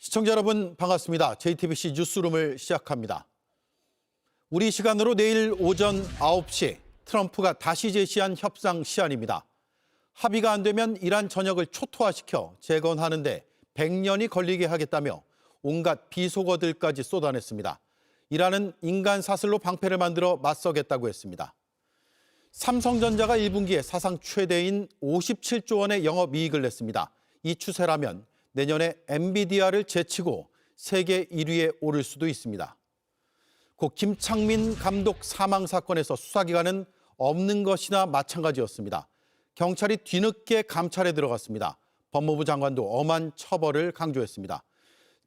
시청자 여러분 반갑습니다. JTBC 뉴스룸을 시작합니다. 우리 시간으로 내일 오전 9시 트럼프가 다시 제시한 협상 시한입니다. 합의가 안 되면 이란 전역을 초토화시켜 재건하는 데 100년이 걸리게 하겠다며 온갖 비속어들까지 쏟아냈습니다. 이란은 인간 사슬로 방패를 만들어 맞서겠다고 했습니다. 삼성전자가 1분기에 사상 최대인 57조 원의 영업이익을 냈습니다. 이 추세라면 내년에 엔비디아를 제치고 세계 1위에 오를 수도 있습니다. 고 김창민 감독 사망 사건에서 수사기관은 없는 것이나 마찬가지였습니다. 경찰이 뒤늦게 감찰에 들어갔습니다. 법무부 장관도 엄한 처벌을 강조했습니다.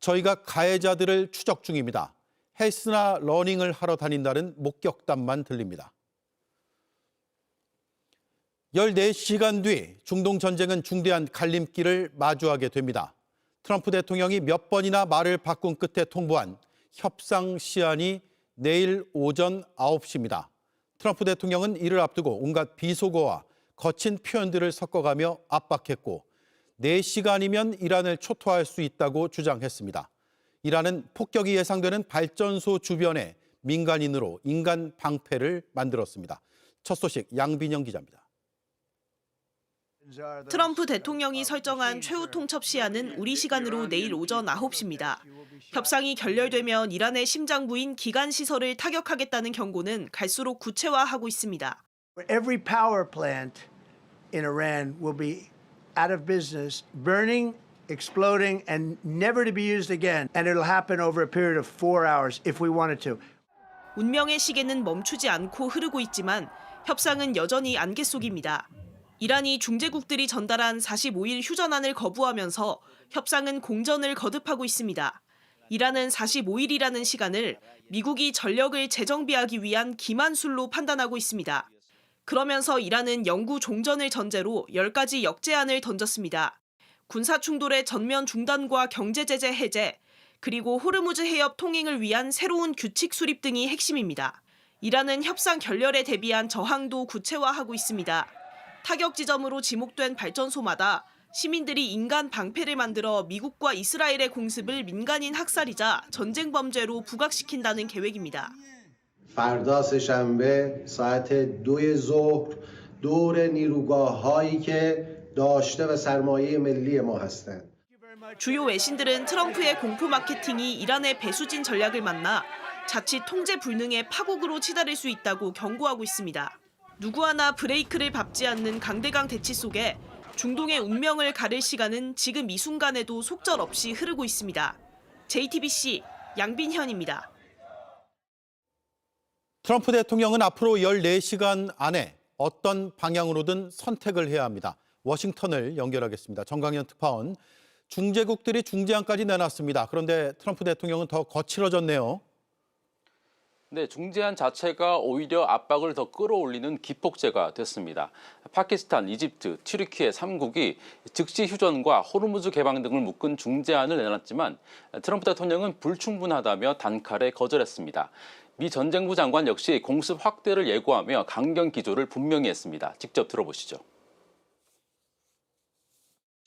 저희가 가해자들을 추적 중입니다. 헬스나 러닝을 하러 다닌다는 목격담만 들립니다. 14시간 뒤 중동 전쟁은 중대한 갈림길을 마주하게 됩니다. 트럼프 대통령이 몇 번이나 말을 바꾼 끝에 통보한 협상 시한이 내일 오전 9시입니다. 트럼프 대통령은 이를 앞두고 온갖 비속어와 거친 표현들을 섞어가며 압박했고 4시간이면 이란을 초토화할 수 있다고 주장했습니다. 이란은 폭격이 예상되는 발전소 주변에 민간인으로 인간 방패를 만들었습니다. 첫 소식 양빈영 기자입니다. 트럼프 대통령이 설정한 최후 통첩 시한은 우리 시간으로 내일 오전 9시입니다. 협상이 결렬되면 이란의 심장부인 기간 시설을 타격하겠다는 경고는 갈수록 구체화하고 있습니다. Every power plant in Iran will be out of business, burning, exploding, and never to be used again. And it'll happen over a period of 4 hours if we wanted to. 운명의 시계는 멈추지 않고 흐르고 있지만 협상은 여전히 안개 속입니다. 이란이 중재국들이 전달한 45일 휴전안을 거부하면서 협상은 공전을 거듭하고 있습니다. 이란은 45일이라는 시간을 미국이 전력을 재정비하기 위한 기만술로 판단하고 있습니다. 그러면서 이란은 영구 종전을 전제로 10가지 역제안을 던졌습니다. 군사 충돌의 전면 중단과 경제 제재 해제, 그리고 호르무즈 해협 통행을 위한 새로운 규칙 수립 등이 핵심입니다. 이란은 협상 결렬에 대비한 저항도 구체화하고 있습니다. 타격 지점으로 지목된 발전소마다 시민들이 인간 방패를 만들어 미국과 이스라엘의 공습을 민간인 학살이자 전쟁 범죄로 부각시킨다는 계획입니다. فردا سه‌شنبه ساعت 2 ظهر دور نیروگاه‌هایی که داشته و سرمایه ملی ما هستند. 주요 외신들은 트럼프의 공포 마케팅이 이란의 배수진 전략을 만나 자칫 통제 불능의 파국으로 치달을 수 있다고 경고하고 있습니다. 누구 하나 브레이크를 밟지 않는 강대강 대치 속에 중동의 운명을 가를 시간은 지금 이 순간에도 속절없이 흐르고 있습니다. JTBC 양빈현입니다. 트럼프 대통령은 앞으로 14시간 안에 어떤 방향으로든 선택을 해야 합니다. 워싱턴을 연결하겠습니다. 정강현 특파원, 중재국들이 중재안까지 내놨습니다. 그런데 트럼프 대통령은 더 거칠어졌네요. 네, 중재안 자체가 오히려 압박을 더 끌어올리는 기폭제가 됐습니다. 파키스탄, 이집트, 튀르키예 3국이 즉시 휴전과 호르무즈 개방 등을 묶은 중재안을 내놨지만 트럼프 대통령은 불충분하다며 단칼에 거절했습니다. 미 전쟁부 장관 역시 공습 확대를 예고하며 강경 기조를 분명히 했습니다. 직접 들어보시죠.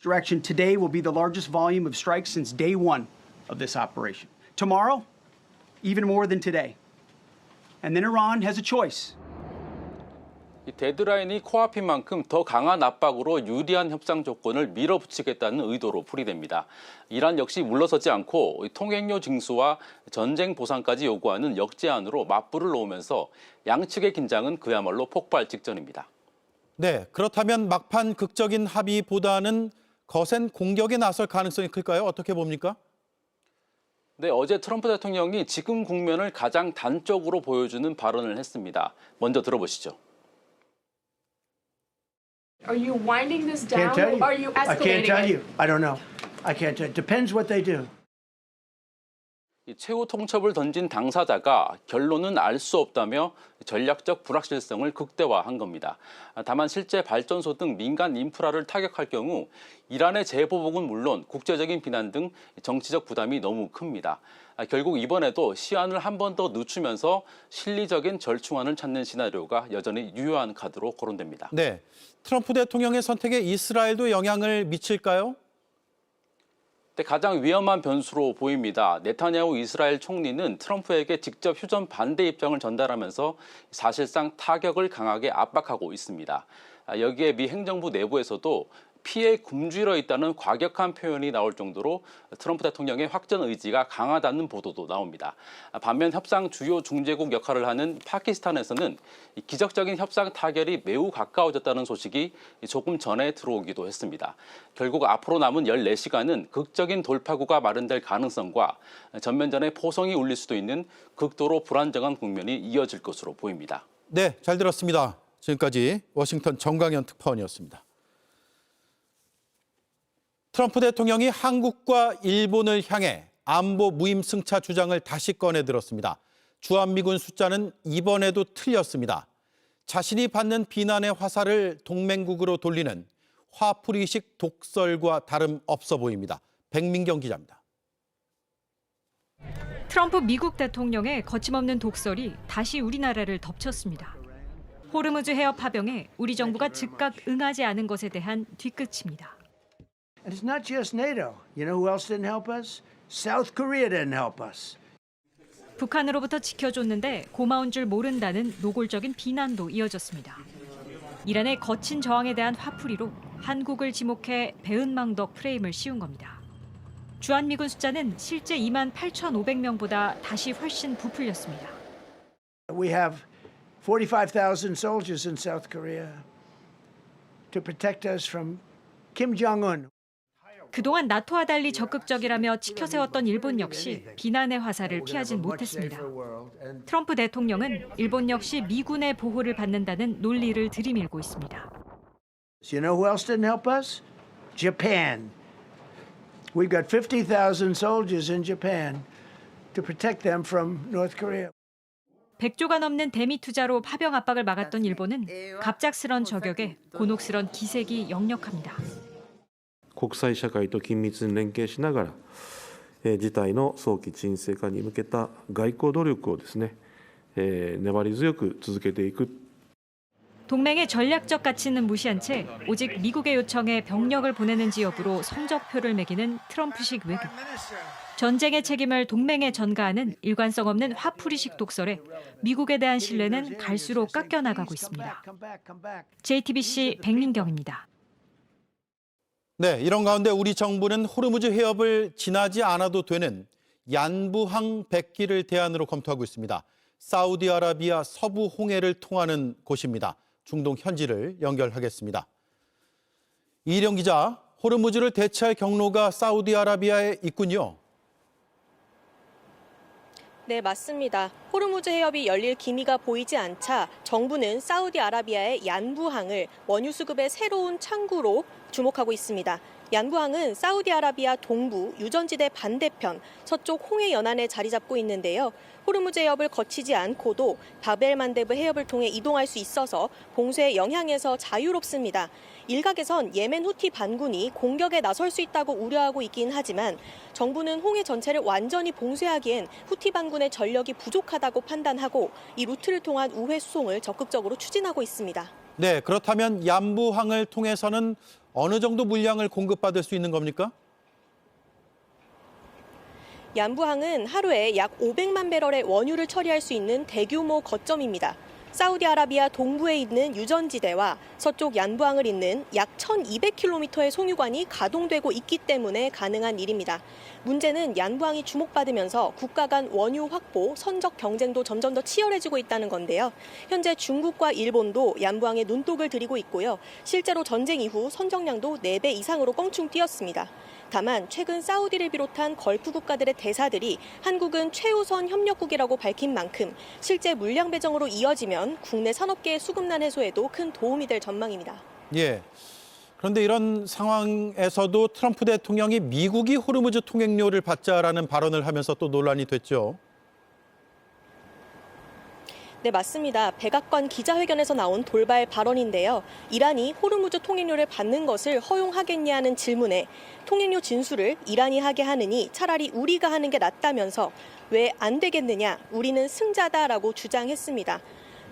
Direction today will be the largest volume of strikes since day one of this operation. Tomorrow, even more than today. And then Iran has a choice. 이 데드라인이 코앞인 만큼 더 강한 압박으로 유리한 협상 조건을 밀어붙이겠다는 의도로 풀이됩니다. 이란 역시 물러서지 않고 통행료 징수와 전쟁 보상까지 요구하는 역제안으로 맞불을 놓으면서 양측의 긴장은 그야말로 폭발 직전입니다. 네, 그렇다면 막판 극적인 합의보다는 거센 공격에 나설 가능성이 클까요? 어떻게 봅니까? 네, 어제 트럼프 대통령이 지금 국면을 가장 단적으로 보여주는 발언을 했습니다. 먼저 들어보시죠. Are you winding this down? Can't tell you. Or are you I can't escalating tell it? you. I don't know. I can't tell. Depends what they do. 이 최후 통첩을 던진 당사자가 결론은 알 수 없다며 전략적 불확실성을 극대화한 겁니다. 다만 실제 발전소 등 민간 인프라를 타격할 경우 이란의 재보복은 물론 국제적인 비난 등 정치적 부담이 너무 큽니다. 결국 이번에도 시한을 한 번 더 늦추면서 실리적인 절충안을 찾는 시나리오가 여전히 유효한 카드로 거론됩니다. 네, 트럼프 대통령의 선택에 이스라엘도 영향을 미칠까요? 가장 위험한 변수로 보입니다. 네타냐후 이스라엘 총리는 트럼프에게 직접 휴전 반대 입장을 전달하면서 사실상 타격을 강하게 압박하고 있습니다. 여기에 미 행정부 내부에서도 피해 굶주려 있다는 과격한 표현이 나올 정도로 트럼프 대통령의 확전 의지가 강하다는 보도도 나옵니다. 반면 협상 주요 중재국 역할을 하는 파키스탄에서는 기적적인 협상 타결이 매우 가까워졌다는 소식이 조금 전에 들어오기도 했습니다. 결국 앞으로 남은 14시간은 극적인 돌파구가 마련될 가능성과 전면전에 포성이 울릴 수도 있는 극도로 불안정한 국면이 이어질 것으로 보입니다. 네, 잘 들었습니다. 지금까지 워싱턴 정광현 특파원이었습니다. 트럼프 대통령이 한국과 일본을 향해 안보 무임승차 주장을 다시 꺼내 들었습니다. 주한미군 숫자는 이번에도 틀렸습니다. 자신이 받는 비난의 화살을 동맹국으로 돌리는 화풀이식 독설과 다름없어 보입니다. 백민경 기자입니다. 트럼프 미국 대통령의 거침없는 독설이 다시 우리나라를 덮쳤습니다. 호르무즈 해협 파병에 우리 정부가 즉각 응하지 않은 것에 대한 뒤끝입니다. And it's not just NATO. You know who else didn't help us? South Korea didn't help us. 북한으로부터 지켜줬는데 고마운 줄 모른다는 노골적인 비난도 이어졌습니다. 이란의 거친 저항에 대한 화풀이로 한국을 지목해 배은망덕 프레임을 씌운 겁니다. 주한미군 숫자는 실제 28,500명보다 다시 훨씬 부풀렸습니다. We have 45,000 soldiers in South Korea to protect us from Kim Jong-un. 그동안 나토와 달리 적극적이라며 치켜세웠던 일본 역시 비난의 화살을 피하진 못했습니다. 트럼프 대통령은 일본 역시 미군의 보호를 받는다는 논리를 들이밀고 있습니다. You know who else didn't help us? Japan. We've got 50,000 soldiers in Japan to protect them from North Korea. 100조가 넘는 대미 투자로 파병 압박을 막았던 일본은 갑작스런 저격에 곤혹스런 기색이 역력합니다. 国際社会と緊密に連携しながら、事態の早期沈静化に向けた外交努力をですね、粘り強く続けていく。 동맹의 전략적 가치는 무시한 채 오직 미국의 요청에 병력을 보내는지 여부로 성적표를 매기는 트럼프식 외교. 전쟁의 책임을 동맹에 전가하는 일관성 없는 화풀이식 독설에 미국에 대한 신뢰는 갈수록 깎여나가고 있습니다. JTBC 백민경입니다. 네, 이런 가운데 우리 정부는 호르무즈 해협을 지나지 않아도 되는 얀부항 100기를 대안으로 검토하고 있습니다. 사우디아라비아 서부 홍해를 통하는 곳입니다. 중동 현지를 연결하겠습니다. 이희령 기자, 호르무즈를 대체할 경로가 사우디아라비아에 있군요. 네, 맞습니다. 호르무즈 해협이 열릴 기미가 보이지 않자 정부는 사우디아라비아의 얀부항을 원유 수급의 새로운 창구로 주목하고 있습니다. 얀부항은 사우디아라비아 동부 유전지대 반대편 서쪽 홍해 연안에 자리 잡고 있는데요. 호르무즈 해협을 거치지 않고도 바벨만데브 해협을 통해 이동할 수 있어서 봉쇄의 영향에서 자유롭습니다. 일각에선 예멘 후티 반군이 공격에 나설 수 있다고 우려하고 있긴 하지만 정부는 홍해 전체를 완전히 봉쇄하기엔 후티 반군의 전력이 부족하다고 판단하고 이 루트를 통한 우회 수송을 적극적으로 추진하고 있습니다. 네, 그렇다면 얀부항을 통해서는 어느 정도 물량을 공급받을 수 있는 겁니까? 얀부항은 하루에 약 500만 배럴의 원유를 처리할 수 있는 대규모 거점입니다. 사우디아라비아 동부에 있는 유전지대와 서쪽 얀부항을 잇는 약 1200km의 송유관이 가동되고 있기 때문에 가능한 일입니다. 문제는 얀부항이 주목받으면서 국가 간 원유 확보, 선적 경쟁도 점점 더 치열해지고 있다는 건데요. 현재 중국과 일본도 얀부항에 눈독을 들이고 있고요. 실제로 전쟁 이후 선적량도 4배 이상으로 껑충 뛰었습니다. 다만 최근 사우디를 비롯한 걸프 국가들의 대사들이 한국은 최우선 협력국이라고 밝힌 만큼 실제 물량 배정으로 이어지면 국내 산업계의 수급난 해소에도 큰 도움이 될 전망입니다. 예. 그런데 이런 상황에서도 트럼프 대통령이 미국이 호르무즈 통행료를 받자라는 발언을 하면서 또 논란이 됐죠. 네, 맞습니다. 백악관 기자회견에서 나온 돌발 발언인데요. 이란이 호르무즈 통행료를 받는 것을 허용하겠냐는 질문에 통행료 진수를 이란이 하게 하느니 차라리 우리가 하는 게 낫다면서 왜 안 되겠느냐, 우리는 승자다라고 주장했습니다.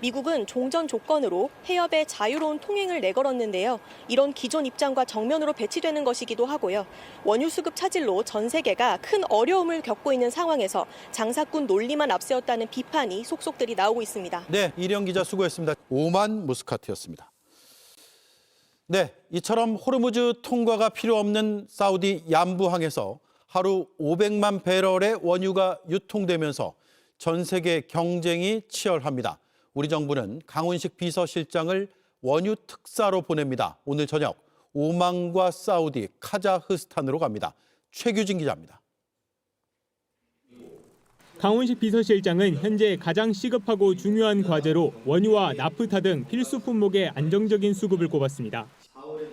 미국은 종전 조건으로 해협의 자유로운 통행을 내걸었는데요. 이런 기존 입장과 정면으로 배치되는 것이기도 하고요. 원유 수급 차질로 전 세계가 큰 어려움을 겪고 있는 상황에서 장사꾼 논리만 앞세웠다는 비판이 속속들이 나오고 있습니다. 네, 이령 기자 수고했습니다. 오만 무스카트였습니다. 네, 이처럼 호르무즈 통과가 필요 없는 사우디 얀부항에서 하루 500만 배럴의 원유가 유통되면서 전 세계 경쟁이 치열합니다. 우리 정부는 강훈식 비서실장을 원유 특사로 보냅니다. 오늘 저녁 오만과 사우디, 카자흐스탄으로 갑니다. 최규진 기자입니다. 강훈식 비서실장은 현재 가장 시급하고 중요한 과제로 원유와 나프타 등 필수 품목의 안정적인 수급을 꼽았습니다.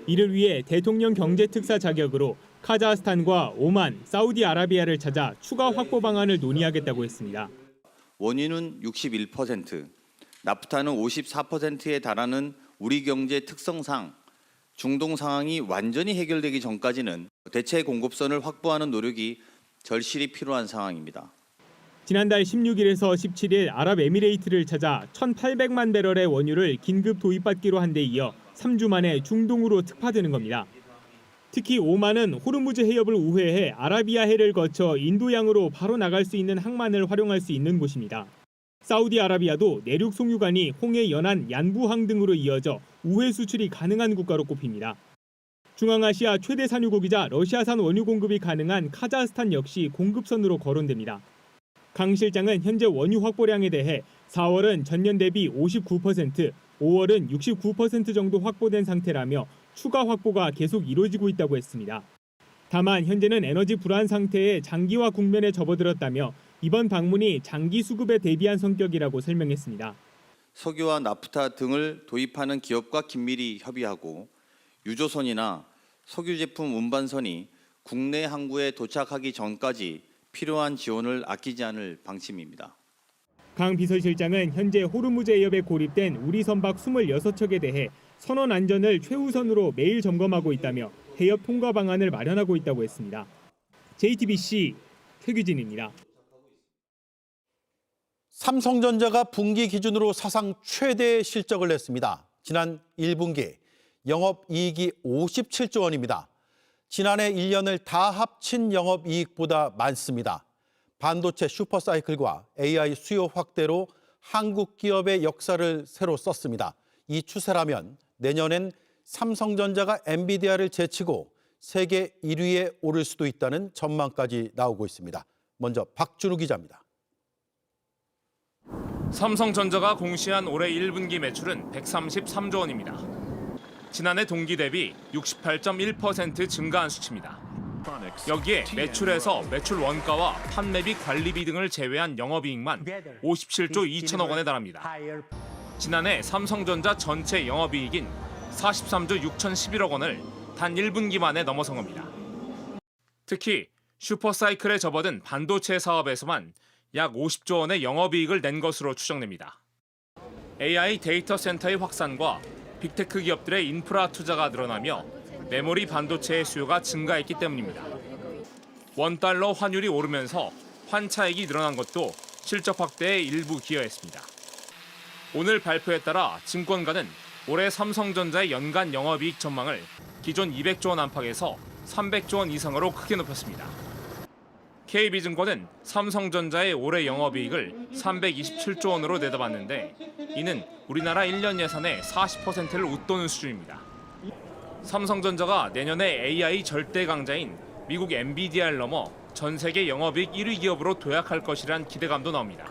이를 위해 대통령 경제특사 자격으로 카자흐스탄과 오만, 사우디아라비아를 찾아 추가 확보 방안을 논의하겠다고 했습니다. 원유는 61%, 나프타는 54%에 달하는 우리 경제 특성상 중동 상황이 완전히 해결되기 전까지는 대체 공급선을 확보하는 노력이 절실히 필요한 상황입니다. 지난달 16일에서 17일 아랍에미레이트를 찾아 1,800만 배럴의 원유를 긴급 도입받기로 한 데 이어 3주 만에 중동으로 특파되는 겁니다. 특히 오만은 호르무즈 해협을 우회해 아라비아해를 거쳐 인도양으로 바로 나갈 수 있는 항만을 활용할 수 있는 곳입니다. 사우디아라비아도 내륙 송유관이 홍해 연안 얀부항 등으로 이어져 우회 수출이 가능한 국가로 꼽힙니다. 중앙아시아 최대 산유국이자 러시아산 원유 공급이 가능한 카자흐스탄 역시 공급선으로 거론됩니다. 강 실장은 현재 원유 확보량에 대해 4월은 전년 대비 59%, 5월은 69% 정도 확보된 상태라며 추가 확보가 계속 이루어지고 있다고 했습니다. 다만 현재는 에너지 불안 상태에 장기화 국면에 접어들었다며 이번 방문이 장기 수급에 대비한 성격이라고 설명했습니다. 석유와 나프타 등을 도입하는 기업과 긴밀히 협의하고 유조선이나 석유 제품 운반선이 국내 항구에 도착하기 전까지 필요한 지원을 아끼지 않을 방침입니다. 강 비서실장은 현재 호르무즈 해협에 고립된 우리 선박 26척에 대해 선원 안전을 최우선으로 매일 점검하고 있다며 해협 통과 방안을 마련하고 있다고 했습니다. JTBC 최규진입니다. 삼성전자가 분기 기준으로 사상 최대 실적을 냈습니다. 지난 1분기 영업이익이 57조 원입니다. 지난해 1년을 다 합친 영업이익보다 많습니다. 반도체 슈퍼사이클과 AI 수요 확대로 한국 기업의 역사를 새로 썼습니다. 이 추세라면 내년엔 삼성전자가 엔비디아를 제치고 세계 1위에 오를 수도 있다는 전망까지 나오고 있습니다. 먼저 박준우 기자입니다. 삼성전자가 공시한 올해 1분기 매출은 133조 원입니다. 지난해 동기 대비 68.1% 증가한 수치입니다. 여기에 매출에서 매출 원가와 판매비 관리비 등을 제외한 영업이익만 57조 2천억 원에 달합니다. 지난해 삼성전자 전체 영업이익인 43조 6,011억 원을 단 1분기 만에 넘어선 겁니다. 특히 슈퍼사이클에 접어든 반도체 사업에서만 약 50조 원의 영업이익을 낸 것으로 추정됩니다. AI 데이터 센터의 확산과 빅테크 기업들의 인프라 투자가 늘어나며 메모리 반도체의 수요가 증가했기 때문입니다. 원달러 환율이 오르면서 환차익이 늘어난 것도 실적 확대에 일부 기여했습니다. 오늘 발표에 따라 증권가는 올해 삼성전자의 연간 영업이익 전망을 기존 200조 원 안팎에서 300조 원 이상으로 크게 높였습니다. KB증권은 삼성전자의 올해 영업이익을 327조 원으로 내다봤는데 이는 우리나라 1년 예산의 40%를 웃도는 수준입니다. 삼성전자가 내년에 AI 절대 강자인 미국 엔비디아를 넘어 전 세계 영업이익 1위 기업으로 도약할 것이란 기대감도 나옵니다.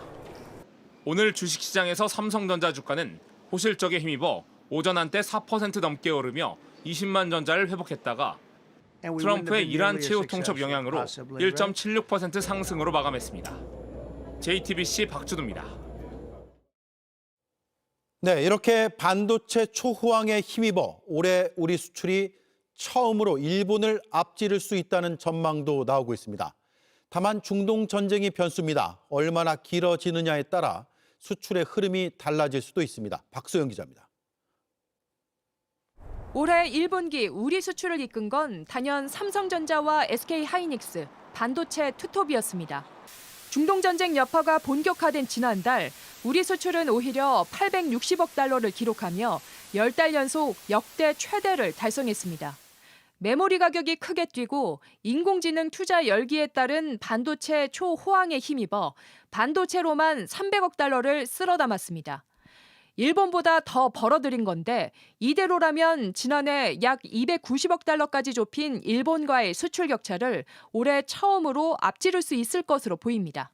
오늘 주식시장에서 삼성전자 주가는 호실적에 힘입어 오전 한때 4% 넘게 오르며 20만 전자를 회복했다가 트럼프의 이란 최후 통첩 영향으로 1.76% 상승으로 마감했습니다. JTBC 박주두입니다. 네, 이렇게 반도체 초호황에 힘입어 올해 우리 수출이 처음으로 일본을 앞지를 수 있다는 전망도 나오고 있습니다. 다만 중동 전쟁이 변수입니다. 얼마나 길어지느냐에 따라 수출의 흐름이 달라질 수도 있습니다. 박소영 기자입니다. 올해 1분기 우리 수출을 이끈 건 단연 삼성전자와 SK하이닉스, 반도체 투톱이었습니다. 중동 전쟁 여파가 본격화된 지난달 우리 수출은 오히려 860억 달러를 기록하며 10달 연속 역대 최대를 달성했습니다. 메모리 가격이 크게 뛰고 인공지능 투자 열기에 따른 반도체 초호황에 힘입어 반도체로만 300억 달러를 쓸어 담았습니다. 일본보다 더 벌어들인 건데 이대로라면 지난해 약 290억 달러까지 좁힌 일본과의 수출 격차를 올해 처음으로 앞지를 수 있을 것으로 보입니다.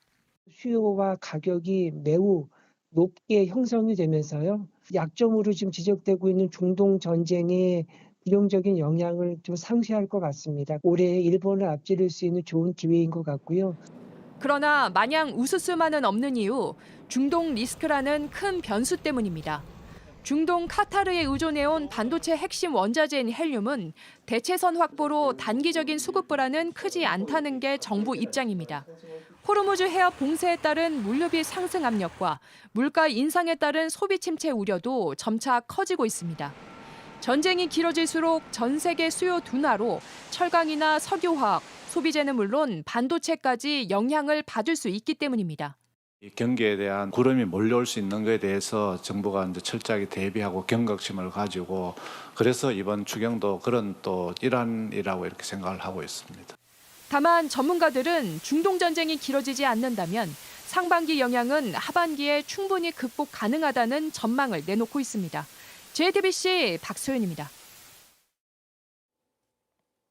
수요와 가격이 매우 높게 형성이 되면서요. 약점으로 지금 지적되고 있는 중동 전쟁의 부정적인 영향을 좀 상쇄할 것 같습니다. 올해 일본을 앞지를 수 있는 좋은 기회인 것 같고요. 그러나 마냥 우스스만은 없는 이유, 중동 리스크라는 큰 변수 때문입니다. 중동 카타르에 의존해온 반도체 핵심 원자재인 헬륨은 대체선 확보로 단기적인 수급 불안은 크지 않다는 게 정부 입장입니다. 호르무즈 해협 봉쇄에 따른 물류비 상승 압력과 물가 인상에 따른 소비 침체 우려도 점차 커지고 있습니다. 전쟁이 길어질수록 전 세계 수요 둔화로 철강이나 석유화학, 소비재는 물론 반도체까지 영향을 받을 수 있기 때문입니다. 경기에 대한 구름이 몰려올 수 있는 것에 대해서 정부가 이제 철저하게 대비하고 경각심을 가지고 그래서 이번 추경도 그런 또 일환이라고 이렇게 생각을 하고 있습니다. 다만 전문가들은 중동 전쟁이 길어지지 않는다면 상반기 영향은 하반기에 충분히 극복 가능하다는 전망을 내놓고 있습니다. JTBC 박소연입니다.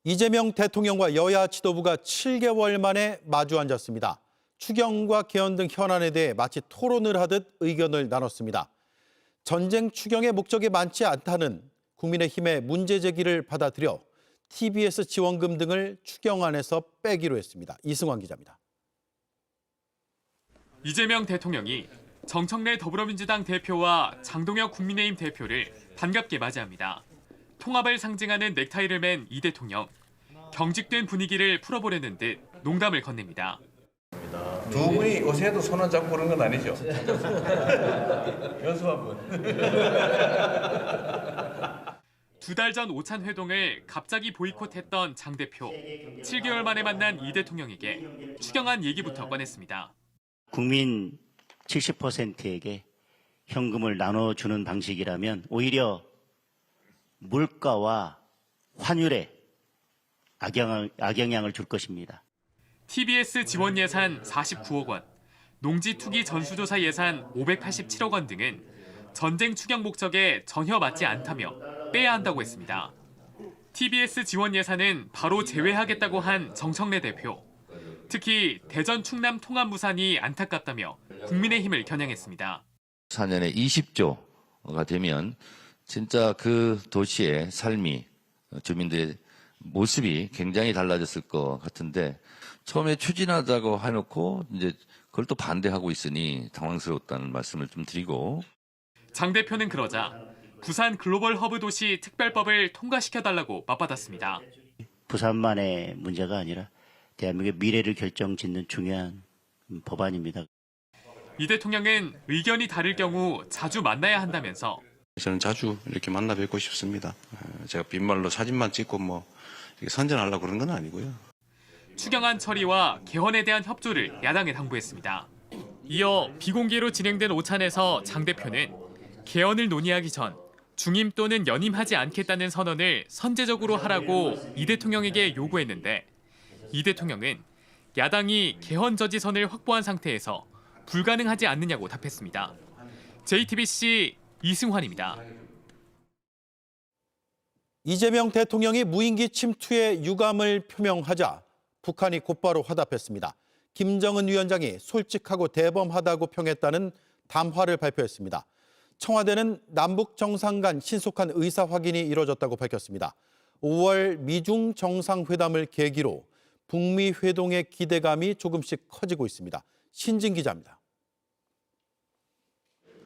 이재명 대통령과 여야 지도부가 7개월 만에 마주 앉았습니다. 추경과 개헌 등 현안에 대해 마치 토론을 하듯 의견을 나눴습니다. 전쟁 추경의 목적이 많지 않다는 국민의힘의 문제 제기를 받아들여 TBS 지원금 등을 추경안에서 빼기로 했습니다. 이승환 기자입니다. 이재명 대통령이 정청래 더불어민주당 대표와 장동혁 국민의힘 대표를 반갑게 맞이합니다. 통합을 상징하는 넥타이를 맨 이 대통령. 경직된 분위기를 풀어보려는 듯 농담을 건넵니다. 두 분이 요새도 손 안 잡고 그런 건 아니죠? 연습 한번. 2달 전 오찬 회동을 갑자기 보이콧했던 장 대표. 7개월 만에 만난 이 대통령에게 추경안 얘기부터 꺼냈습니다. 국민 70%에게 현금을 나눠주는 방식이라면 오히려 물가와 환율에 악영향을 줄 것입니다. TBS 지원 예산 49억 원, 농지 투기 전수조사 예산 587억 원 등은 전쟁 추경 목적에 전혀 맞지 않다며 빼야 한다고 했습니다. TBS 지원 예산은 바로 제외하겠다고 한 정청래 대표. 특히 대전 충남 통합 무산이 안타깝다며 국민의힘을 겨냥했습니다. 4년에 20조가 되면 진짜 그 도시의 삶이 주민들의 모습이 굉장히 달라졌을 것 같은데 처음에 추진하자고 해놓고 이제 그걸 또 반대하고 있으니 당황스러웠다는 말씀을 좀 드리고 장 대표는 그러자 부산 글로벌 허브 도시 특별법을 통과시켜달라고 맞받았습니다. 부산만의 문제가 아니라 대한민국의 미래를 결정짓는 중요한 법안입니다. 이 대통령은 의견이 다를 경우 자주 만나야 한다면서 저는 자주 이렇게 만나 뵙고 싶습니다. 제가 빈말로 사진만 찍고 이렇게 선전하려고 그런 건 아니고요. 추경안 처리와 개헌에 대한 협조를 야당에 당부했습니다. 이어 비공개로 진행된 오찬에서 장 대표는 개헌을 논의하기 전 중임 또는 연임하지 않겠다는 선언을 선제적으로 하라고 이 대통령에게 요구했는데 이 대통령은 야당이 개헌 저지선을 확보한 상태에서 불가능하지 않느냐고 답했습니다. JTBC 이승환입니다. 이재명 대통령이 무인기 침투에 유감을 표명하자 북한이 곧바로 화답했습니다. 김정은 위원장이 솔직하고 대범하다고 평했다는 담화를 발표했습니다. 청와대는 남북 정상 간 신속한 의사 확인이 이뤄졌다고 밝혔습니다. 5월 미중 정상회담을 계기로 북미 회동의 기대감이 조금씩 커지고 있습니다. 신진 기자입니다.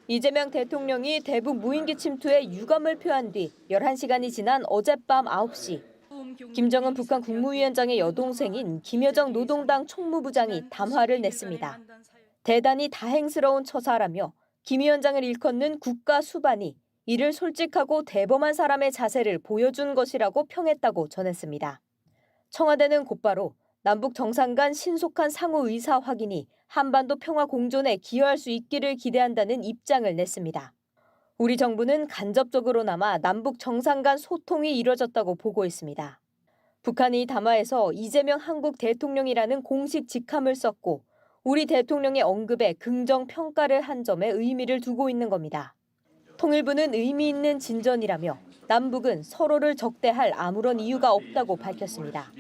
이재명 대통령이 대북 무인기 침투에 유감을 표한 뒤 11시간이 지난 어젯밤 9시. 김정은 북한 국무위원장의 여동생인 김여정 노동당 총무부장이 담화를 냈습니다. 대단히 다행스러운 처사라며 김 위원장을 일컫는 국가 수반이 이를 솔직하고 대범한 사람의 자세를 보여준 것이라고 평했다고 전했습니다. 청와대는 곧바로 남북 정상 간 신속한 상호 의사 확인이 한반도 평화 공존에 기여할 수 있기를 기대한다는 입장을 냈습니다. 우리 정부는 간접적으로나마 남북 정상 간 소통이 이뤄졌다고 보고 있습니다. 북한이 담화에서 이재명 한국 대통령이라는 공식 직함을 썼고 우리 대통령의 언급에 긍정 평가를 한 점에 의미를 두고 있는 겁니다. 통일부는 의미 있는 진전이라며 남북은 서로를 적대할 아무런 이유가 없다고 밝혔습니다.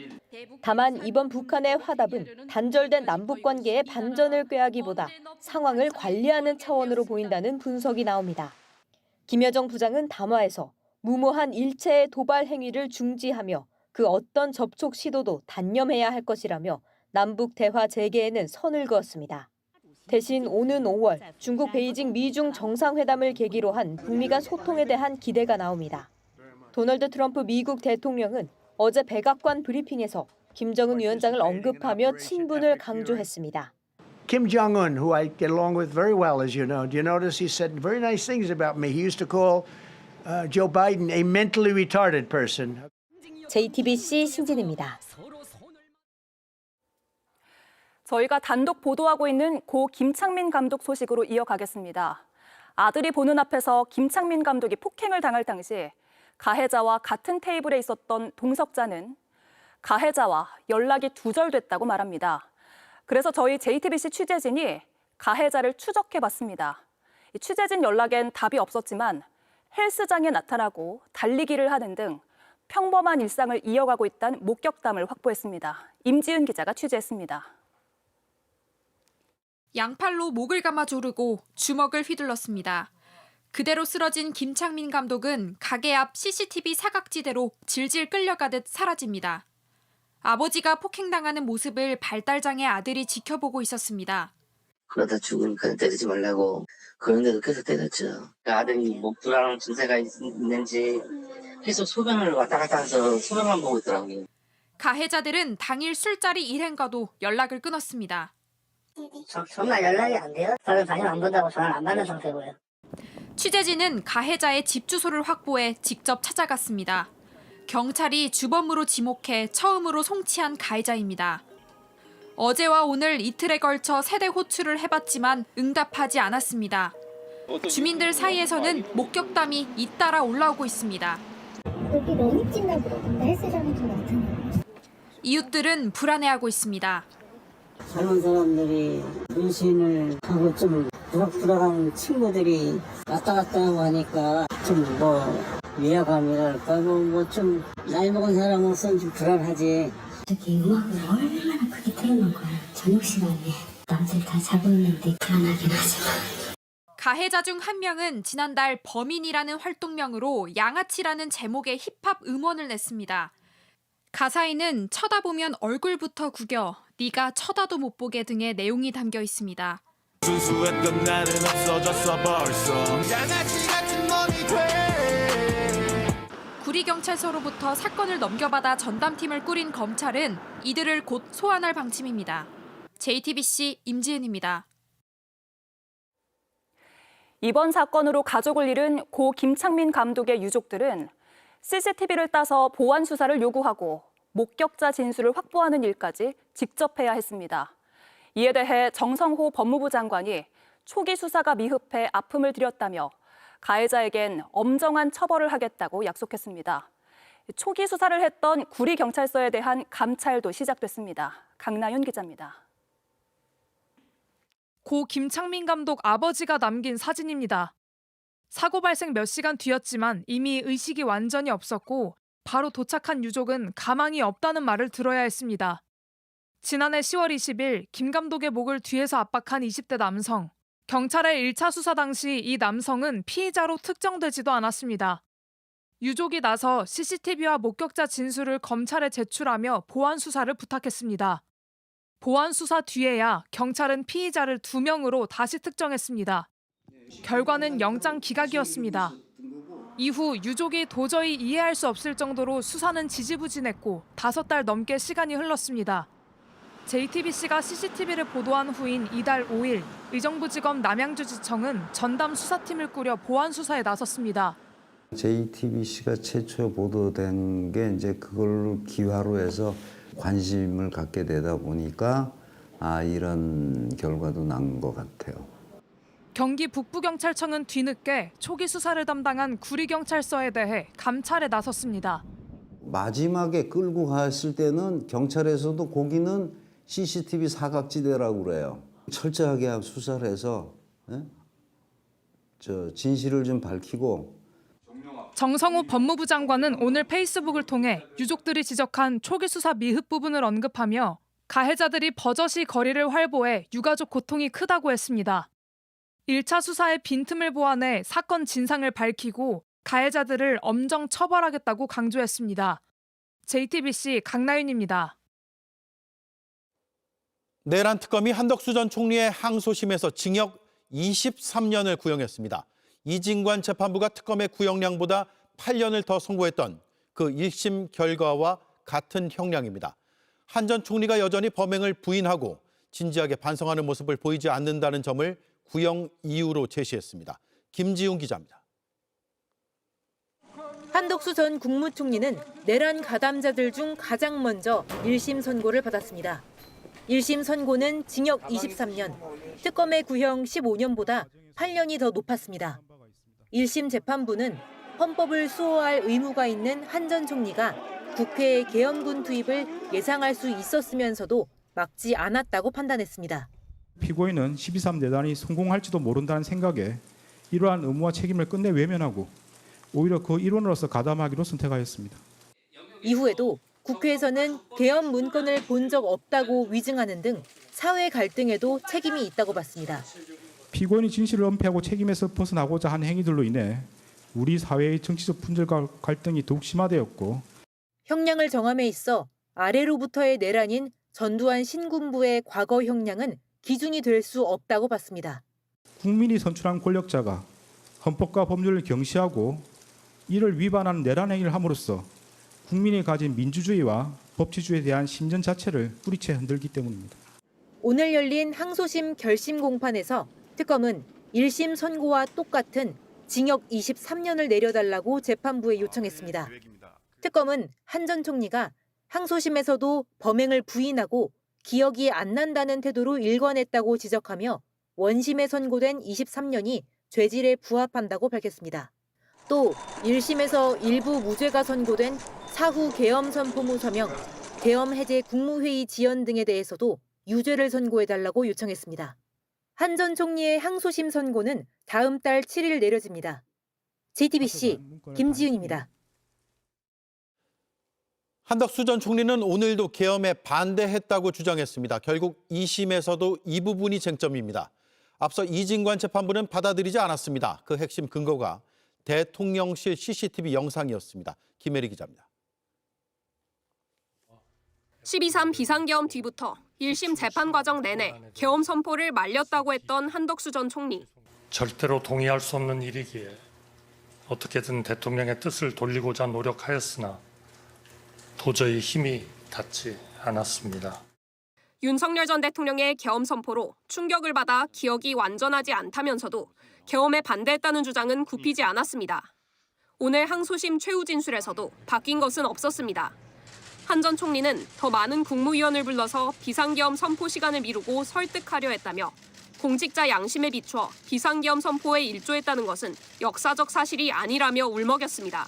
다만 이번 북한의 화답은 단절된 남북 관계의 반전을 꾀하기보다 상황을 관리하는 차원으로 보인다는 분석이 나옵니다. 김여정 부장은 담화에서 무모한 일체의 도발 행위를 중지하며 그 어떤 접촉 시도도 단념해야 할 것이라며 남북 대화 재개에는 선을 그었습니다. 대신 오는 5월 중국 베이징 미중 정상회담을 계기로 한 북미 간 소통에 대한 기대가 나옵니다. 도널드 트럼프 미국 대통령은 어제 백악관 브리핑에서 김정은 위원장을 언급하며 친분을 강조했습니다. Kim Jong-un, who I get along with very well, as you know, do you notice he said very nice things about me? He used to call Joe Biden a mentally retarded person. JTBC 신진입니다. 저희가 단독 보도하고 있는 고 김창민 감독 소식으로 이어가겠습니다. 아들이 보는 앞에서 김창민 감독이 폭행을 당할 당시 가해자와 같은 테이블에 있었던 동석자는 가해자와 연락이 두절됐다고 말합니다. 그래서 저희 JTBC 취재진이 가해자를 추적해봤습니다. 취재진 연락엔 답이 없었지만 헬스장에 나타나고 달리기를 하는 등 평범한 일상을 이어가고 있다는 목격담을 확보했습니다. 임지은 기자가 취재했습니다. 양팔로 목을 감아 조르고 주먹을 휘둘렀습니다. 그대로 쓰러진 김창민 감독은 가게 앞 CCTV 사각지대로 질질 끌려가듯 사라집니다. 아버지가 폭행당하는 모습을 발달장애 아들이 지켜보고 있었습니다. 그러다 죽으니까 때리지 말라고 그런데도 계속 때렸죠. 아들이 뭐 불안한 증세가 있는지 계속 소변을 왔다 갔다 해서 소변만 보고 있더라고요. 가해자들은 당일 술자리 일행과도 연락을 끊었습니다. 정말 연락이 안 돼요? 저는 당연 안 본다고 전화를 안 받는 상태고요. 취재진은 가해자의 집 주소를 확보해 직접 찾아갔습니다. 경찰이 주범으로 지목해 처음으로 송치한 가해자입니다. 어제와 오늘 이틀에 걸쳐 세대 호출을 해봤지만 응답하지 않았습니다. 주민들 사이에서는 목격담이 잇따라 올라오고 있습니다. 여기 너무 찐다고 그러던데 헬스장에 좀 나타나요. 이웃들은 불안해하고 있습니다. 젊은 사람들이 분신을 하고 좀 부락부락한 친구들이 왔다 갔다 하고 하니까 좀 뭐 위화감이랄까 뭐 좀 나이 먹은 사람으로서는 좀 불안하지. 저기 음악을 얼마나 크게 틀어놓은 거야. 저녁 시간에 남들 다 자고 있는데 불안하긴 하지만. 가해자 중 한 명은 지난달 범인이라는 활동명으로 양아치라는 제목의 힙합 음원을 냈습니다. 가사에는 쳐다보면 얼굴부터 구겨 네가 쳐다도 못 보게 등의 내용이 담겨 있습니다. 순수했던 나는 없어졌어 벌써 양아치 같은 놈이 돼. 구리경찰서로부터 사건을 넘겨받아 전담팀을 꾸린 검찰은 이들을 곧 소환할 방침입니다. JTBC 임지은입니다. 이번 사건으로 가족을 잃은 고 김창민 감독의 유족들은 CCTV를 따서 보완 수사를 요구하고 목격자 진술을 확보하는 일까지 직접 해야 했습니다. 이에 대해 정성호 법무부 장관이 초기 수사가 미흡해 아픔을 드렸다며 가해자에겐 엄정한 처벌을 하겠다고 약속했습니다. 초기 수사를 했던 구리경찰서에 대한 감찰도 시작됐습니다. 강나윤 기자입니다. 고 김창민 감독 아버지가 남긴 사진입니다. 사고 발생 몇 시간 뒤였지만 이미 의식이 완전히 없었고 바로 도착한 유족은 가망이 없다는 말을 들어야 했습니다. 지난해 10월 20일 김 감독의 목을 뒤에서 압박한 20대 남성. 경찰의 1차 수사 당시 이 남성은 피의자로 특정되지도 않았습니다. 유족이 나서 CCTV와 목격자 진술을 검찰에 제출하며 보완 수사를 부탁했습니다. 보완 수사 뒤에야 경찰은 피의자를 2명으로 다시 특정했습니다. 결과는 영장 기각이었습니다. 이후 유족이 도저히 이해할 수 없을 정도로 수사는 지지부진했고 5달 넘게 시간이 흘렀습니다. JTBC가 CCTV를 보도한 후인 이달 5일 의정부지검 남양주지청은 전담 수사팀을 꾸려 보완 수사에 나섰습니다. JTBC가 최초 보도된 게 이제 그걸 기화로 해서 관심을 갖게 되다 보니까 이런 결과도 난 것 같아요. 경기 북부경찰청은 뒤늦게 초기 수사를 담당한 구리경찰서에 대해 감찰에 나섰습니다. 마지막에 끌고 갔을 때는 경찰에서도 거기는 CCTV 사각지대라고 그래요. 철저하게 수사를 해서 진실을 좀 밝히고. 정성호 법무부 장관은 오늘 페이스북을 통해 유족들이 지적한 초기 수사 미흡 부분을 언급하며 가해자들이 버젓이 거리를 활보해 유가족 고통이 크다고 했습니다. 1차 수사의 빈틈을 보완해 사건 진상을 밝히고 가해자들을 엄정 처벌하겠다고 강조했습니다. JTBC 강나윤입니다. 내란 특검이 한덕수 전 총리의 항소심에서 징역 23년을 구형했습니다. 이진관 재판부가 특검의 구형량보다 8년을 더 선고했던 그 1심 결과와 같은 형량입니다. 한 전 총리가 여전히 범행을 부인하고 진지하게 반성하는 모습을 보이지 않는다는 점을 구형 이유로 제시했습니다. 김지훈 기자입니다. 한덕수 전 국무총리는 내란 가담자들 중 가장 먼저 1심 선고를 받았습니다. 1심 선고는 징역 23년, 특검의 구형 15년보다 8년이 더 높았습니다. 1심 재판부는 헌법을 수호할 의무가 있는 한 전 총리가 국회의 계엄군 투입을 예상할 수 있었으면서도 막지 않았다고 판단했습니다. 피고인은 12.3 내란이 성공할지도 모른다는 생각에 이러한 의무와 책임을 끝내 외면하고 오히려 그 일원으로서 가담하기로 선택하였습니다. 이후에도 국회에서는 계엄 문건을 본 적 없다고 위증하는 등 사회 갈등에도 책임이 있다고 봤습니다. 피고인이 진실을 은폐하고 책임에서 벗어나고자 한 행위들로 인해 우리 사회의 정치적 분열과 갈등이 더욱 심화되었고 형량을 정함에 있어 아래로부터의 내란인 전두환 신군부의 과거 형량은 기준이 될 수 없다고 봤습니다. 국민이 선출한 권력자가 헌법과 법률을 경시하고 이를 위반하는 내란 행위를 함으로써 국민이 가진 민주주의와 법치주의에 대한 신전 자체를 뿌리채 흔들기 때문입니다. 오늘 열린 항소심 결심 공판에서 특검은 1심 선고와 똑같은 징역 23년을 내려달라고 재판부에 요청했습니다. 특검은 한 전 총리가 항소심에서도 범행을 부인하고 기억이 안 난다는 태도로 일관했다고 지적하며 원심에 선고된 23년이 죄질에 부합한다고 밝혔습니다. 또 1심에서 일부 무죄가 선고된 사후 계엄 선포무 서명, 계엄 해제 국무회의 지연 등에 대해서도 유죄를 선고해달라고 요청했습니다. 한 전 총리의 항소심 선고는 다음 달 7일 내려집니다. JTBC 김지윤입니다. 한덕수 전 총리는 오늘도 계엄에 반대했다고 주장했습니다. 결국 2심에서도 이 부분이 쟁점입니다. 앞서 이진관 재판부는 받아들이지 않았습니다. 그 핵심 근거가 대통령실 CCTV 영상이었습니다. 김혜리 기자입니다. 12.3 비상계엄 뒤부터 1심 재판 과정 내내 계엄 선포를 말렸다고 했던 한덕수 전 총리. 절대로 동의할 수 없는 일이기에 어떻게든 대통령의 뜻을 돌리고자 노력하였으나 도저히 힘이 닿지 않았습니다. 윤석열 전 대통령의 계엄 선포로 충격을 받아 기억이 완전하지 않다면서도 계엄에 반대했다는 주장은 굽히지 않았습니다. 오늘 항소심 최후 진술에서도 바뀐 것은 없었습니다. 한 전 총리는 더 많은 국무위원을 불러서 비상계엄 선포 시간을 미루고 설득하려 했다며 공직자 양심에 비춰 비상계엄 선포에 일조했다는 것은 역사적 사실이 아니라며 울먹였습니다.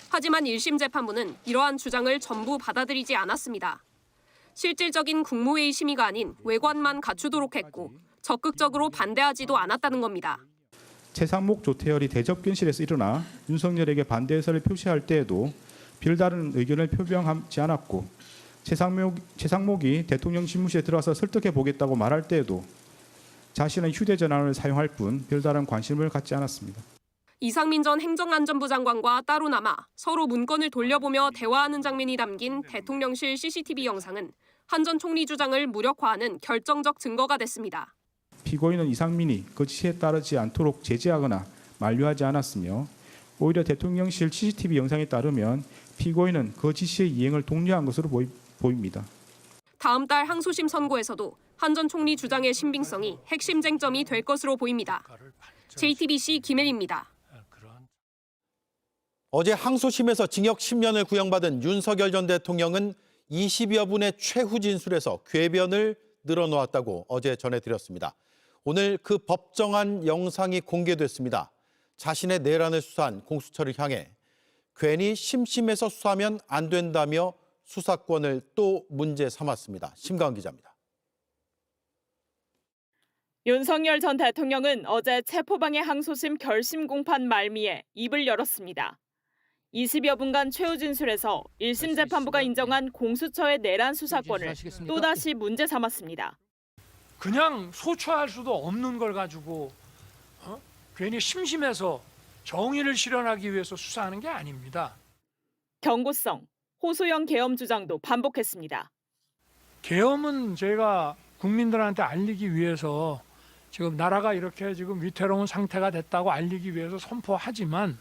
하지만 1심 재판부는 이러한 주장을 전부 받아들이지 않았습니다. 실질적인 국무회의 심의가 아닌 외관만 갖추도록 했고 적극적으로 반대하지도 않았다는 겁니다. 최상목 조태열이 대접견실에서 일어나 윤석열에게 반대 의사를 표시할 때에도 별다른 의견을 표명하지 않았고 최상목이 대통령 집무실에 들어와서 설득해 보겠다고 말할 때에도 자신의 휴대전화를 사용할 뿐 별다른 관심을 갖지 않았습니다. 이상민 전 행정안전부 장관과 따로 남아 서로 문건을 돌려보며 대화하는 장면이 담긴 대통령실 CCTV 영상은 한 전 총리 주장을 무력화하는 결정적 증거가 됐습니다. 피고인은 이상민이 그 지시에 따르지 않도록 제재하거나 만류하지 않았으며 오히려 대통령실 CCTV 영상에 따르면 피고인은 그 지시의 이행을 독려한 것으로 보입니다. 다음 달 항소심 선고에서도 한 전 총리 주장의 신빙성이 핵심 쟁점이 될 것으로 보입니다. JTBC 김혜리입니다. 어제 항소심에서 징역 10년을 구형받은 윤석열 전 대통령은 20여 분의 최후 진술에서 궤변을 늘어놓았다고 어제 전해드렸습니다. 오늘 그 법정안 영상이 공개됐습니다. 자신의 내란을 수사한 공수처를 향해 괜히 심심해서 수사하면 안 된다며 수사권을 또 문제 삼았습니다. 심가은 기자입니다. 윤석열 전 대통령은 어제 체포방해 항소심 결심 공판 말미에 입을 열었습니다. 20여 분간 최후 진술에서 1심 재판부가 인정한 공수처의 내란 수사권을 또다시 문제 삼았습니다. 그냥 소추할 수도 없는 걸 가지고 괜히 심심해서 정의를 실현하기 위해서 수사하는 게 아닙니다. 경고성, 호소형 계엄 주장도 반복했습니다. 계엄은 제가 국민들한테 알리기 위해서 지금 나라가 이렇게 지금 위태로운 상태가 됐다고 알리기 위해서 선포하지만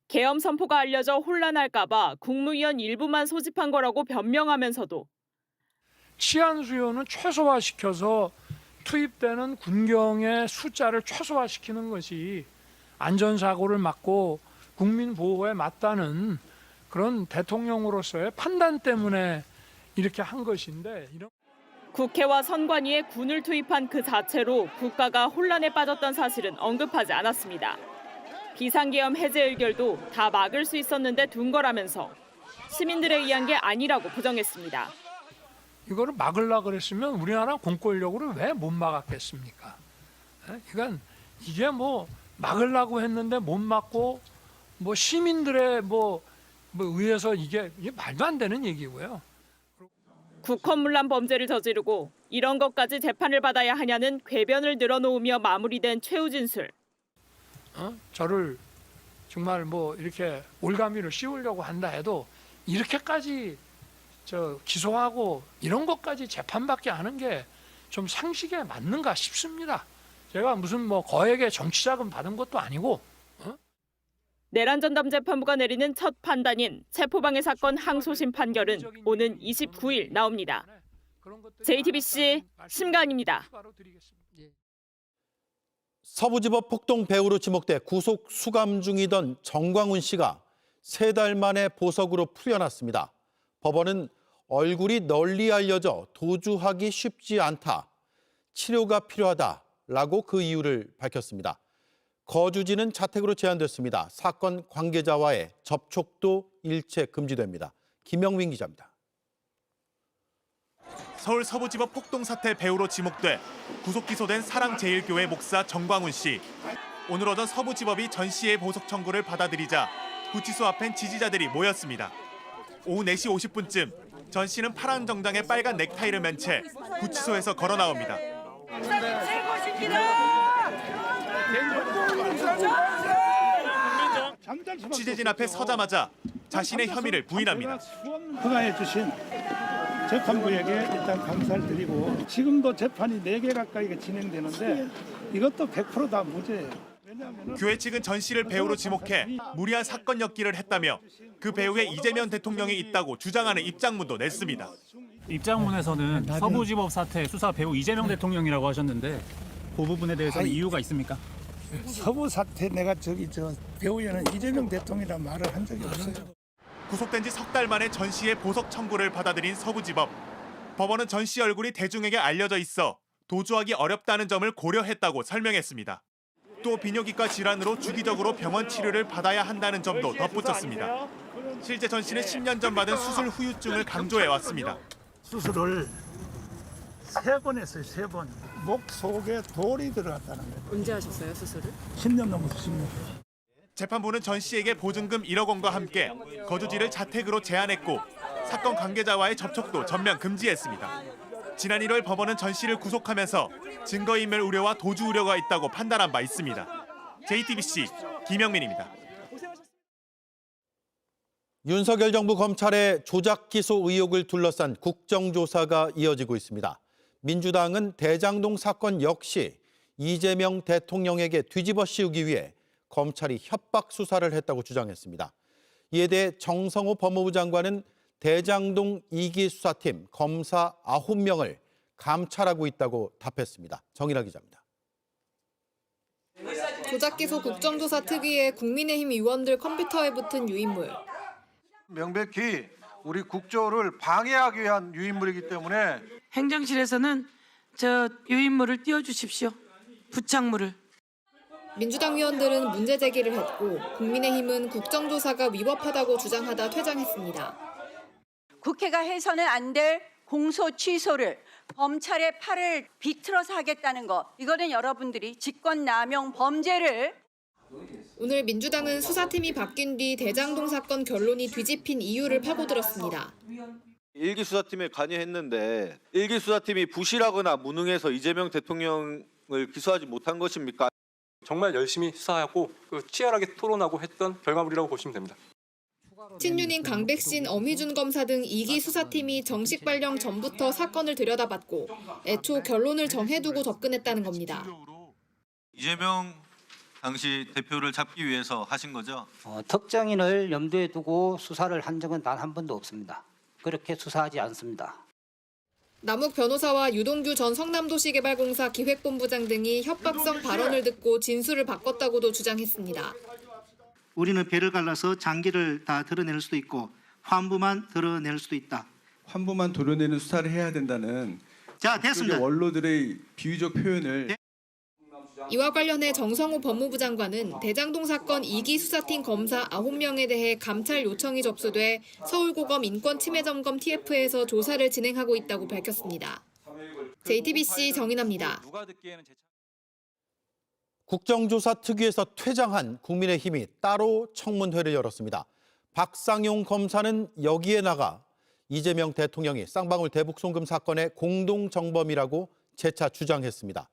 계엄 선포가 알려져 혼란할까 봐 국무위원 일부만 소집한 거라고 변명하면서도 치안 수요는 최소화시켜서 투입되는 군경의 숫자를 최소화시키는 것이 안전사고를 막고 국민 보호에 맞다는 그런 대통령으로서의 판단 때문에 이렇게 한 것인데 국회와 선관위에 군을 투입한 그 자체로 국가가 혼란에 빠졌던 사실은 언급하지 않았습니다. 비상계엄 해제 의결도 다 막을 수 있었는데 둔 거라면서 시민들에 의한 게 아니라고 부정했습니다. 이거를 막으려고 그랬으면 우리나라 공권력으로 왜 못 막았겠습니까? 그러니까 이게 뭐 막으려고 했는데 못 막고 뭐 시민들의 뭐 의해서 이게 말도 안 되는 얘기고요. 국헌문란 범죄를 저지르고 이런 것까지 재판을 받아야 하냐는 궤변을 늘어놓으며 마무리된 최후 진술. 저를 정말 뭐 이렇게 올가미를 씌우려고 한다 해도 이렇게까지 기소하고 이런 것까지 재판받게 하는 게 좀 상식에 맞는가 싶습니다. 제가 무슨 뭐 거액의 정치자금 받은 것도 아니고. 내란 전담 재판부가 내리는 첫 판단인 체포방해 사건 항소심 판결은 오는 29일 나옵니다. JTBC 심가은입니다. 서부지법 폭동 배우로 지목돼 구속 수감 중이던 정광훈 씨가 3달 만에 보석으로 풀려났습니다. 법원은 얼굴이 널리 알려져 도주하기 쉽지 않다, 치료가 필요하다라고 그 이유를 밝혔습니다. 거주지는 자택으로 제한됐습니다. 사건 관계자와의 접촉도 일체 금지됩니다. 김영민 기자입니다. 서울 서부지법 폭동 사태 배우로 지목돼 구속 기소된 사랑제일교회 목사 정광훈 씨. 오늘 오전 서부지법이 전 씨의 보석 청구를 받아들이자 구치소 앞엔 지지자들이 모였습니다. 오후 4시 50분쯤 전 씨는 파란 정장에 빨간 넥타이를 맨 채 구치소에서 걸어 나옵니다. 취재진 앞에 서자마자 자신의 혐의를 부인합니다. 허가해 주신 재판부에게 일단 감사를 드리고 지금도 재판이 4개 가까이가 진행되는데 이것도 100% 다 무죄예요. 교회 측은 전 씨를 배우로 지목해 무리한 사건 엮기를 했다며 그 배우에 이재명 대통령이 있다고 주장하는 입장문도 냈습니다. 입장문에서는 서부지법 사태 수사 배우 이재명 대통령이라고 하셨는데 그 부분에 대해서는 이유가 있습니까? 서부 사태 내가 배우에는 이재명 대통령이란 말을 한 적이 없어요. 구속된 지 3달 만에 전 씨의 보석 청구를 받아들인 서부지법. 법원은 전 씨 얼굴이 대중에게 알려져 있어 도주하기 어렵다는 점을 고려했다고 설명했습니다. 또 비뇨기과 질환으로 주기적으로 병원 치료를 받아야 한다는 점도 덧붙였습니다. 실제 전 씨는 10년 전 받은 수술 후유증을 강조해왔습니다. 수술을 3번 했어요, 3번. 목 속에 돌이 들어갔다는 거예요. 언제 하셨어요, 수술을? 10년 넘어서 10년. 재판부는 전 씨에게 보증금 1억 원과 함께 거주지를 자택으로 제한했고 사건 관계자와의 접촉도 전면 금지했습니다. 지난 1월 법원은 전 씨를 구속하면서 증거인멸 우려와 도주 우려가 있다고 판단한 바 있습니다. JTBC 김영민입니다. 윤석열 정부 검찰의 조작 기소 의혹을 둘러싼 국정조사가 이어지고 있습니다. 민주당은 대장동 사건 역시 이재명 대통령에게 뒤집어 씌우기 위해 검찰이 협박 수사를 했다고 주장했습니다. 이에 대해 정성호 법무부 장관은 대장동 2기 수사팀 검사 9명을 감찰하고 있다고 답했습니다. 정인아 기자입니다. 조작기소 국정조사 특위에 국민의힘 의원들 컴퓨터에 붙은 유인물. 명백히 우리 국조를 방해하기 위한 유인물이기 때문에 행정실에서는 저 유인물을 띄워주십시오. 부착물을. 민주당 위원들은 문제 제기를 했고 국민의힘은 국정조사가 위법하다고 주장하다 퇴장했습니다. 국회가 해서는 안 될 공소 취소를 검찰의 팔을 비틀어서 하겠다는 거, 이거는 여러분들이 직권남용 범죄를. 오늘 민주당은 수사팀이 바뀐 뒤 대장동 사건 결론이 뒤집힌 이유를 파고들었습니다. 1기 수사팀에 관여했는데 1기 수사팀이 부실하거나 무능해서 이재명 대통령을 기소하지 못한 것입니까? 정말 열심히 수사하고 치열하게 토론하고 했던 결과물이라고 보시면 됩니다. 친윤인 강백신, 엄희준 검사 등 2기 수사팀이 정식 발령 전부터 사건을 들여다봤고 애초 결론을 정해두고 접근했다는 겁니다. 이재명 당시 대표를 잡기 위해서 하신 거죠? 특정인을 염두에 두고 수사를 한 적은 단 한 번도 없습니다. 그렇게 수사하지 않습니다. 남욱 변호사와 유동규 전 성남도시개발공사 기획본부장 등이 협박성 발언을 듣고 진술을 바꿨다고도 주장했습니다. 우리는 배를 갈라서 장기를 다 드러낼 수도 있고 환부만 드러낼 수도 있다. 환부만 도려내는 수사를 해야 된다는 자, 됐습니다. 원로들의 비유적 표현을 이와 관련해 정성호 법무부 장관은 대장동 사건 2기 수사팀 검사 9명에 대해 감찰 요청이 접수돼 서울고검 인권침해점검 TF에서 조사를 진행하고 있다고 밝혔습니다. JTBC 정인아입니다. 국정조사 특위에서 퇴장한 국민의힘이 따로 청문회를 열었습니다. 박상용 검사는 여기에 나가 이재명 대통령이 쌍방울 대북송금 사건의 공동정범이라고 재차 주장했습니다.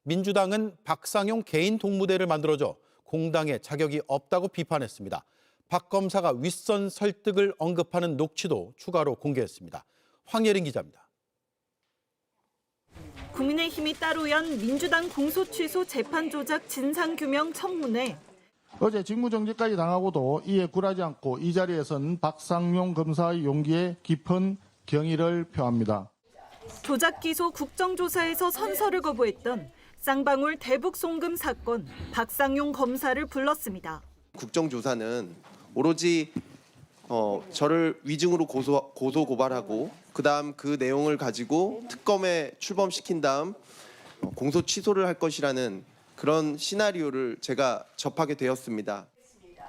민주당은 박상용 개인 동무대를 만들어줘 공당의 자격이 없다고 비판했습니다. 박 검사가 윗선 설득을 언급하는 녹취도 추가로 공개했습니다. 황예린 기자입니다. 국민의힘이 따로 연 민주당 공소취소 재판 조작 진상규명 청문회. 어제 직무정지까지 당하고도 이에 굴하지 않고 이 자리에선 박상용 검사의 용기에 깊은 경의를 표합니다. 조작 기소 국정조사에서 선서를 거부했던 쌍방울 대북송금 사건 박상용 검사를 불렀습니다. 국정조사는 오로지 저를 위증으로 고소 고발하고 그다음 그 내용을 가지고 특검에 출범시킨 다음 공소 취소를 할 것이라는 그런 시나리오를 제가 접하게 되었습니다.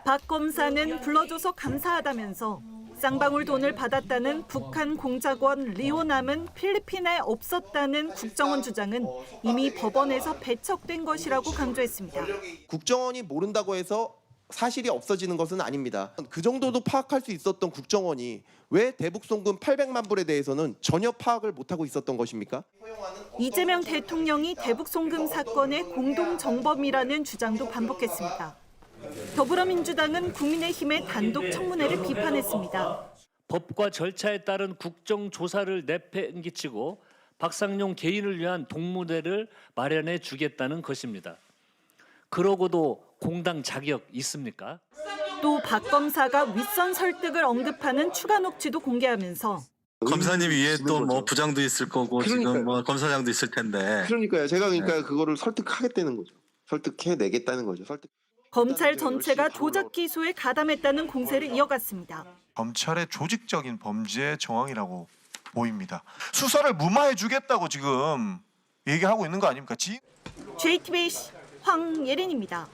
박 검사는 불러줘서 감사하다면서 쌍방울 돈을 받았다는 북한 공작원 리오남은 필리핀에 없었다는 국정원 주장은 이미 법원에서 배척된 것이라고 강조했습니다. 국정원이 모른다고 해서 사실이 없어지는 것은 아닙니다. 그 정도도 파악할 수 있었던 국정원이 왜 대북송금 800만 불에 대해서는 전혀 파악을 못하고 있었던 것입니까? 이재명 대통령이 대북송금 사건의 공동정범이라는 주장도 반복했습니다. 더불어민주당은 국민의힘의 단독 청문회를 비판했습니다. 법과 절차에 따른 국정조사를 내팽개치고 박상용 개인을 위한 동무대를 마련해 주겠다는 것입니다. 그러고도 공당 자격 있습니까? 또 박 검사가 윗선 설득을 언급하는 추가 녹취도 공개하면서 검사님 위에 또 뭐 부장도 있을 거고 지금 뭐 검사장도 있을 텐데. 그러니까요. 제가 그거를 설득하겠다는 거죠. 설득해내겠다는 거죠. 검찰 전체가 조작 기소에 가담했다는 공세를 이어갔습니다. 검찰의 조직적인 범죄 정황이라고 보입니다. 수사를 무마해주겠다고 지금 얘기하고 있는 거 아닙니까? JTBC 황예린입니다.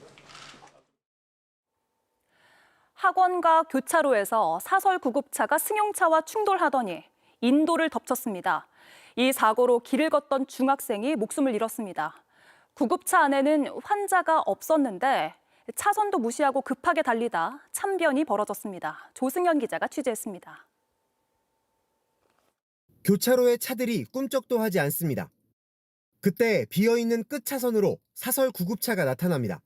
학원과 교차로에서 사설 구급차가 승용차와 충돌하더니 인도를 덮쳤습니다. 이 사고로 길을 걷던 중학생이 목숨을 잃었습니다. 구급차 안에는 환자가 없었는데 차선도 무시하고 급하게 달리다 참변이 벌어졌습니다. 조승현 기자가 취재했습니다. 교차로에 차들이 꿈쩍도 하지 않습니다. 그때 비어있는 끝 차선으로 사설 구급차가 나타납니다.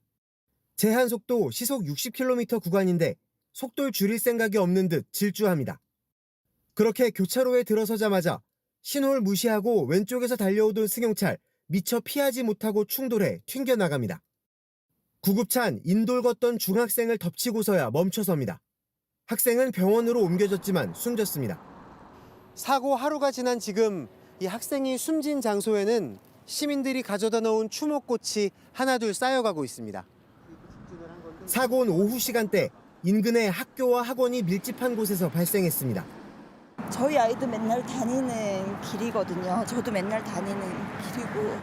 제한 속도 시속 60km 구간인데 속도를 줄일 생각이 없는 듯 질주합니다. 그렇게 교차로에 들어서자마자 신호를 무시하고 왼쪽에서 달려오던 승용차를 미처 피하지 못하고 충돌해 튕겨나갑니다. 구급차는 인도를 걷던 중학생을 덮치고서야 멈춰섭니다. 학생은 병원으로 옮겨졌지만 숨졌습니다. 사고 하루가 지난 지금 이 학생이 숨진 장소에는 시민들이 가져다 놓은 추모꽃이 하나둘 쌓여가고 있습니다. 사고는 오후 시간대 인근의 학교와 학원이 밀집한 곳에서 발생했습니다. 저희 아이도 맨날 다니는 길이거든요. 저도 맨날 다니는 길이고.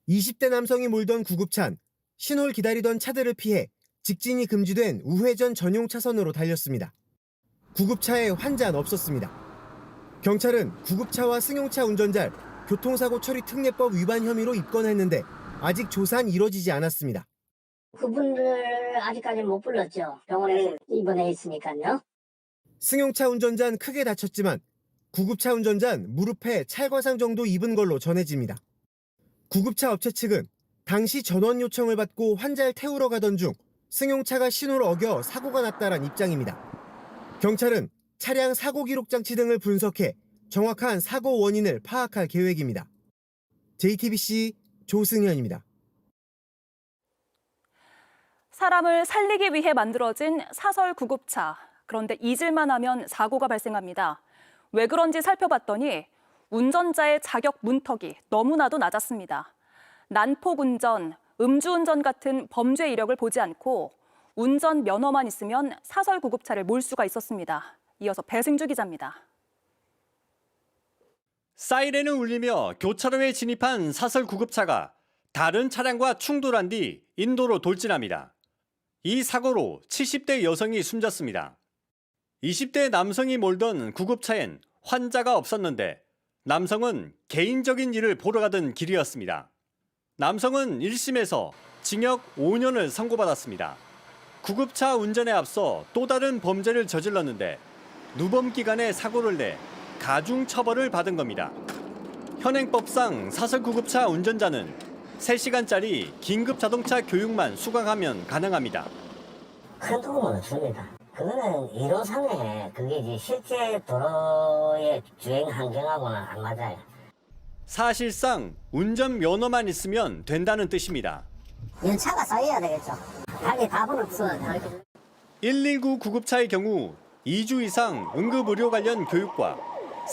20대 남성이 몰던 구급차는 신호를 기다리던 차들을 피해 직진이 금지된 우회전 전용 차선으로 달렸습니다. 구급차에 환자는 없었습니다. 경찰은 구급차와 승용차 운전자를 교통사고 처리 특례법 위반 혐의로 입건했는데 아직 조사는 이뤄지지 않았습니다. 그분들 아직까지 못 불렀죠. 병원에 입원해 있으니까요. 승용차 운전자는 크게 다쳤지만 구급차 운전자는 무릎에 찰과상 정도 입은 걸로 전해집니다. 구급차 업체 측은 당시 전원 요청을 받고 환자를 태우러 가던 중 승용차가 신호를 어겨 사고가 났다는 입장입니다. 경찰은 차량 사고 기록 장치 등을 분석해 정확한 사고 원인을 파악할 계획입니다. JTBC 조승현입니다. 사람을 살리기 위해 만들어진 사설 구급차. 그런데 잊을만 하면 사고가 발생합니다. 왜 그런지 살펴봤더니 운전자의 자격 문턱이 너무나도 낮았습니다. 난폭 운전, 음주운전 같은 범죄 이력을 보지 않고 운전 면허만 있으면 사설 구급차를 몰 수가 있었습니다. 이어서 배승주 기자입니다. 사이렌을 울리며 교차로에 진입한 사설 구급차가 다른 차량과 충돌한 뒤 인도로 돌진합니다. 이 사고로 70대 여성이 숨졌습니다. 20대 남성이 몰던 구급차엔 환자가 없었는데 남성은 개인적인 일을 보러 가던 길이었습니다. 남성은 1심에서 징역 5년을 선고받았습니다. 구급차 운전에 앞서 또 다른 범죄를 저질렀는데 누범 기간에 사고를 내 가중 처벌을 받은 겁니다. 현행법상 사설 구급차 운전자는 3시간짜리 긴급 자동차 교육만 수강하면 가능합니다. 큰 도움은 없습니다. 그거는 1호상에 그게 이제 실제 도로의 주행 환경하고는 안 맞아요. 사실상 운전 면허만 있으면 된다는 뜻입니다. 연차가 쌓여야 되겠죠. 답이 답은 없어. 119 구급차의 경우 2주 이상 응급의료 관련 교육과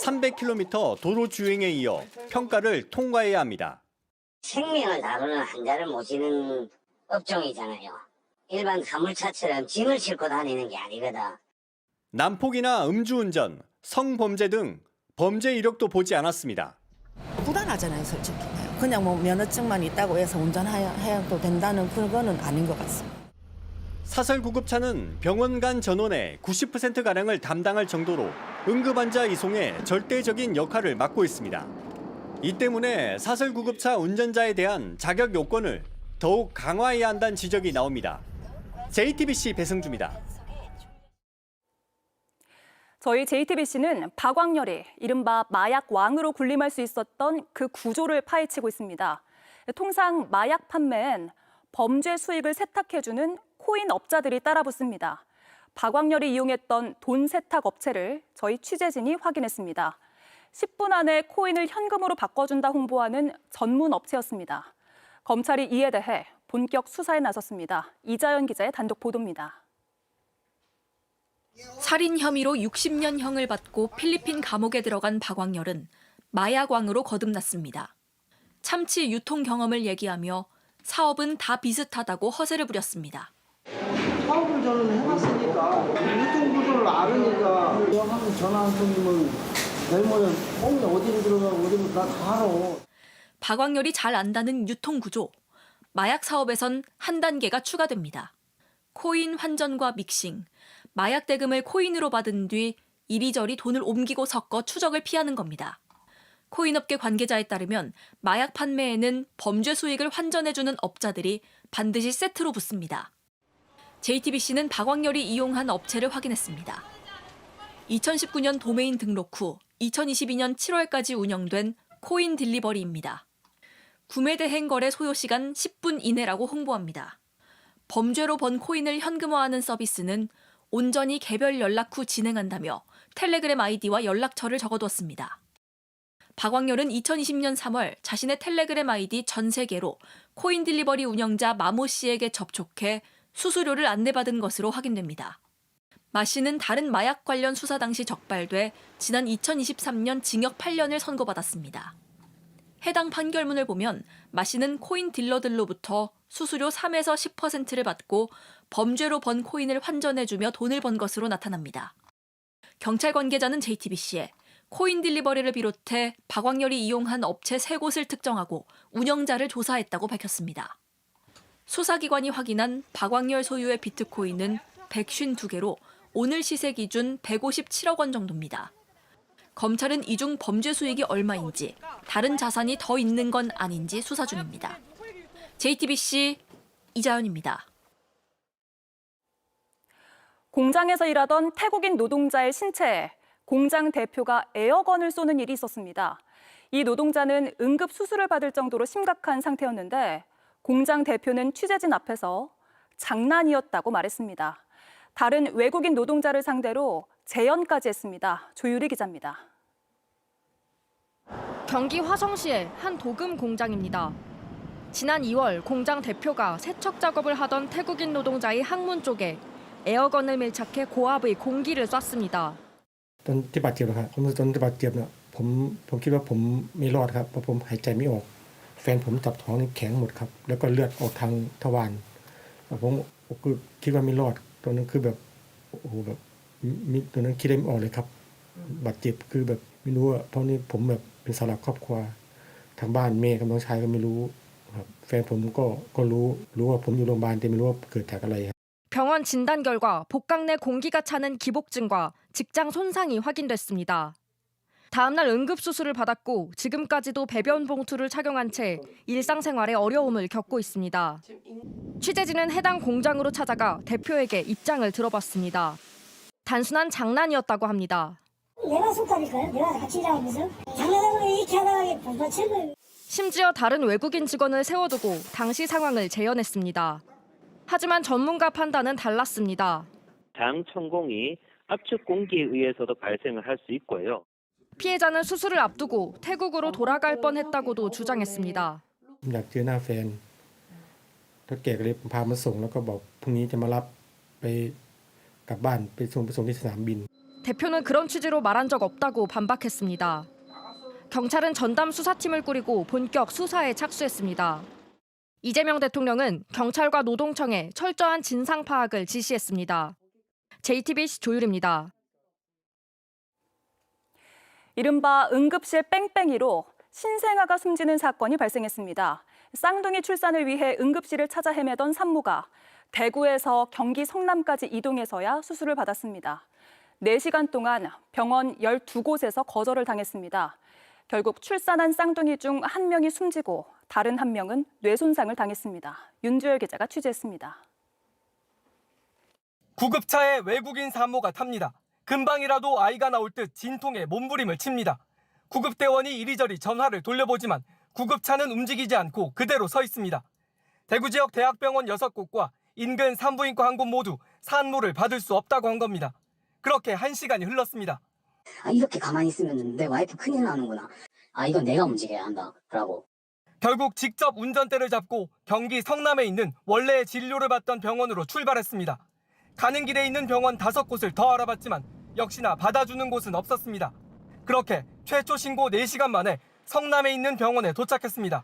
300km 도로 주행에 이어 평가를 통과해야 합니다. 생명을 다루는 환자를 모시는 업종이잖아요. 일반 화물차처럼 짐을 싣고 다니는 게 아니거든. 난폭이나 음주운전, 성범죄 등 범죄 이력도 보지 않았습니다. 불안하잖아요, 솔직히. 그냥 뭐 면허증만 있다고 해서 운전해도 된다는 그거는 아닌 것 같습니다. 사설 구급차는 병원 간 전원의 90%가량을 담당할 정도로 응급환자 이송에 절대적인 역할을 맡고 있습니다. 이 때문에 사설 구급차 운전자에 대한 자격 요건을 더욱 강화해야 한다는 지적이 나옵니다. JTBC 배승주입니다. 저희 JTBC는 박광렬이 이른바 마약 왕으로 군림할 수 있었던 그 구조를 파헤치고 있습니다. 통상 마약 판매엔 범죄 수익을 세탁해주는 코인 업자들이 따라붙습니다. 박광렬이 이용했던 돈 세탁 업체를 저희 취재진이 확인했습니다. 10분 안에 코인을 현금으로 바꿔준다 홍보하는 전문 업체였습니다. 검찰이 이에 대해 본격 수사에 나섰습니다. 이자연 기자의 단독 보도입니다. 살인 혐의로 60년형을 받고 필리핀 감옥에 들어간 박광렬은 마약왕으로 거듭났습니다. 참치 유통 경험을 얘기하며 사업은 다 비슷하다고 허세를 부렸습니다. 사업을 저는 해봤으니까 유통 구조를 아르니까 하면 전화 한 통이면 내모는 뽕이 어디로 들어가고 어디로 다 알아. 박광렬이 잘 안다는 유통 구조. 마약 사업에선 한 단계가 추가됩니다. 코인 환전과 믹싱, 마약 대금을 코인으로 받은 뒤 이리저리 돈을 옮기고 섞어 추적을 피하는 겁니다. 코인업계 관계자에 따르면 마약 판매에는 범죄 수익을 환전해주는 업자들이 반드시 세트로 붙습니다. JTBC는 박광렬이 이용한 업체를 확인했습니다. 2019년 도메인 등록 후 2022년 7월까지 운영된 코인 딜리버리입니다. 구매 대행 거래 소요 시간 10분 이내라고 홍보합니다. 범죄로 번 코인을 현금화하는 서비스는 온전히 개별 연락 후 진행한다며 텔레그램 아이디와 연락처를 적어두었습니다. 박광렬은 2020년 3월 자신의 텔레그램 아이디 전 세계로 코인 딜리버리 운영자 마모 씨에게 접촉해 수수료를 안내받은 것으로 확인됩니다. 마 씨는 다른 마약 관련 수사 당시 적발돼 지난 2023년 징역 8년을 선고받았습니다. 해당 판결문을 보면 마 씨는 코인 딜러들로부터 수수료 3에서 10%를 받고 범죄로 번 코인을 환전해주며 돈을 번 것으로 나타납니다. 경찰 관계자는 JTBC에 코인 딜리버리를 비롯해 박광렬이 이용한 업체 3곳을 특정하고 운영자를 조사했다고 밝혔습니다. 수사기관이 확인한 박광렬 소유의 비트코인은 152개로 오늘 시세 기준 157억 원 정도입니다. 검찰은 이 중 범죄 수익이 얼마인지, 다른 자산이 더 있는 건 아닌지 수사 중입니다. JTBC 이자연입니다. 공장에서 일하던 태국인 노동자의 신체에 공장 대표가 에어건을 쏘는 일이 있었습니다. 이 노동자는 응급 수술을 받을 정도로 심각한 상태였는데 공장 대표는 취재진 앞에서 장난이었다고 말했습니다. 다른 외국인 노동자를 상대로 재연까지 했습니다. 조유리 기자입니다. 경기 화성시의 한 도금 공장입니다. 지난 2월 공장 대표가 세척 작업을 하던 태국인 노동자의 항문 쪽에 에어건을 밀착해 고압의 공기를 쐈습니다. ตอนที่บาดเจ็บนะครับตอนที่บาดเจ็บเนี่ยผมคิดว่าผมไม่รอดครับเพราะผมหายใจไม่ออกแฟนผมจับท้องนี่แข็งหมดครับแล้วก็เลือดออกทางทวารผมคือคิดว่าไม่รอดตอนนั้นคือแบบโอ้โหแบบตอนนั้นคิดไม่ออกเลยครับบาดเจ็บคือแบบไม่รู้เพราะนี่ผมแบบเป็นเสาหลักครอบครัวทางบ้านแม่กับน้องชายก็ไม่รู้ครับแฟนผมก็รู้ว่าผมอยู่โรงพยาบาลแต่ไม่รู้ว่าเกิดจากอะไรครับ 병원 진단 결과 복강 내 공기가 차는 기복증과 직장 손상이 확인됐습니다. 다음 날 응급수술을 받았고 지금까지도 배변 봉투를 착용한 채 일상생활에 어려움을 겪고 있습니다. 취재진은 해당 공장으로 찾아가 대표에게 입장을 들어봤습니다. 단순한 장난이었다고 합니다. 내가 속다니까요. 내가 같이 일하면서 장난하고 이렇게 하다가 범퍼치는 심지어 다른 외국인 직원을 세워두고 당시 상황을 재연했습니다. 하지만 전문가 판단은 달랐습니다. 장 천공이 압축 공기에 의해서도 발생을 할 수 있고요. 피해자는 수술을 앞두고 태국으로 돌아갈 뻔했다고도 주장했습니다. อยากเจอหน้าแฟนรถแกก็เลยพามาส่งแล้วก็บอกพรุ่งนี้จะมารับไปกลับบ้านไปส่งที่สนามบิน 대표는 그런 취지로 말한 적 없다고 반박했습니다. 경찰은 전담 수사팀을 꾸리고 본격 수사에 착수했습니다. 이재명 대통령은 경찰과 노동청에 철저한 진상 파악을 지시했습니다. JTBC 조율입니다. 이른바 응급실 뺑뺑이로 신생아가 숨지는 사건이 발생했습니다. 쌍둥이 출산을 위해 응급실을 찾아 헤매던 산모가 대구에서 경기 성남까지 이동해서야 수술을 받았습니다. 4시간 동안 병원 12곳에서 거절을 당했습니다. 결국 출산한 쌍둥이 중 1명이 숨지고 다른 1명은 뇌손상을 당했습니다. 윤주열 기자가 취재했습니다. 구급차에 외국인 산모가 탑니다. 금방이라도 아이가 나올 듯 진통에 몸부림을 칩니다. 구급대원이 이리저리 전화를 돌려보지만 구급차는 움직이지 않고 그대로 서 있습니다. 대구 지역 대학병원 6곳과 인근 산부인과 한 곳 모두 산모를 받을 수 없다고 한 겁니다. 그렇게 1시간이 흘렀습니다. 이렇게 가만히 있으면 내 와이프 큰일 나는구나. 이건 내가 움직여야 한다라고. 결국 직접 운전대를 잡고 경기 성남에 있는 원래 진료를 받던 병원으로 출발했습니다. 가는 길에 있는 병원 5곳을 더 알아봤지만 역시나 받아주는 곳은 없었습니다. 그렇게 최초 신고 4시간 만에 성남에 있는 병원에 도착했습니다.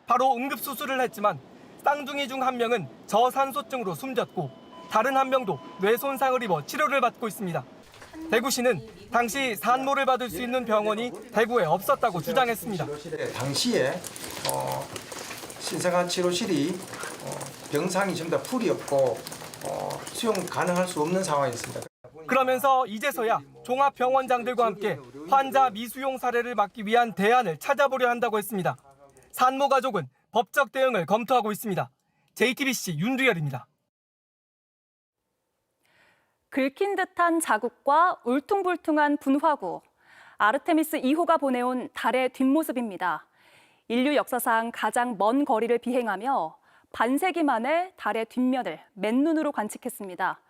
바로 응급수술을 했지만 쌍둥이 중 1명은 저산소증으로 숨졌고 다른 1명도 뇌손상을 입어 치료를 받고 있습니다. 대구시는 당시 산모를 받을 수 있는 병원이 대구에 없었다고 주장했습니다. 당시에 신생아 치료실이 병상이 전부 다 풀이 없고 수용 가능할 수 없는 상황이었습니다. 그러면서 이제서야 종합병원장들과 함께 환자 미수용 사례를 막기 위한 대안을 찾아보려 한다고 했습니다. 산모 가족은 법적 대응을 검토하고 있습니다. JTBC 윤두열입니다. 긁힌 듯한 자국과 울퉁불퉁한 분화구. 아르테미스 2호가 보내온 달의 뒷모습입니다. 인류 역사상 가장 먼 거리를 비행하며 반세기 만에 달의 뒷면을 맨눈으로 관측했습니다.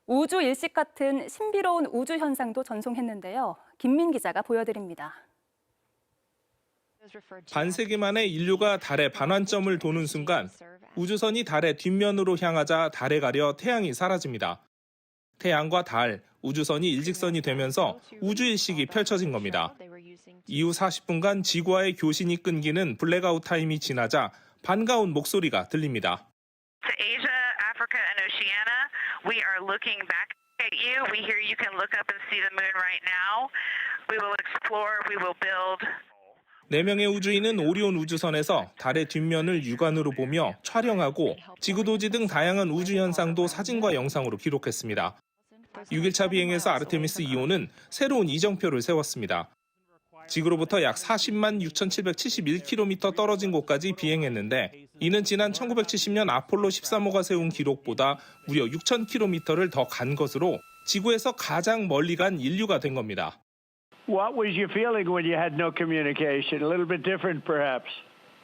우주 일식 같은 신비로운 우주 현상도 전송했는데요. 김민 기자가 보여드립니다. 반세기 만에 인류가 달의 반환점을 도는 순간 우주선이 달의 뒷면으로 향하자 달에 가려 태양이 사라집니다. 태양과 달, 우주선이 일직선이 되면서 우주일식이 펼쳐진 겁니다. 이후 40분간 지구와의 교신이 끊기는 블랙아웃 타임이 지나자 반가운 목소리가 들립니다. We hear you can look up and see the moon right now. We will explore, we will build. 4명의 우주인은 오리온 우주선에서 달의 뒷면을 육안으로 보며 촬영하고 지구도지 등 다양한 우주 현상도 사진과 영상으로 기록했습니다. 6일차 비행에서 아르테미스 2호는 새로운 이정표를 세웠습니다. 지구로부터 약 40만 6,771km 떨어진 곳까지 비행했는데 이는 지난 1970년 아폴로 13호가 세운 기록보다 무려 6,000km를 더 간 것으로 지구에서 가장 멀리 간 인류가 된 겁니다. What was your feeling when you had no communication? A little bit different, perhaps.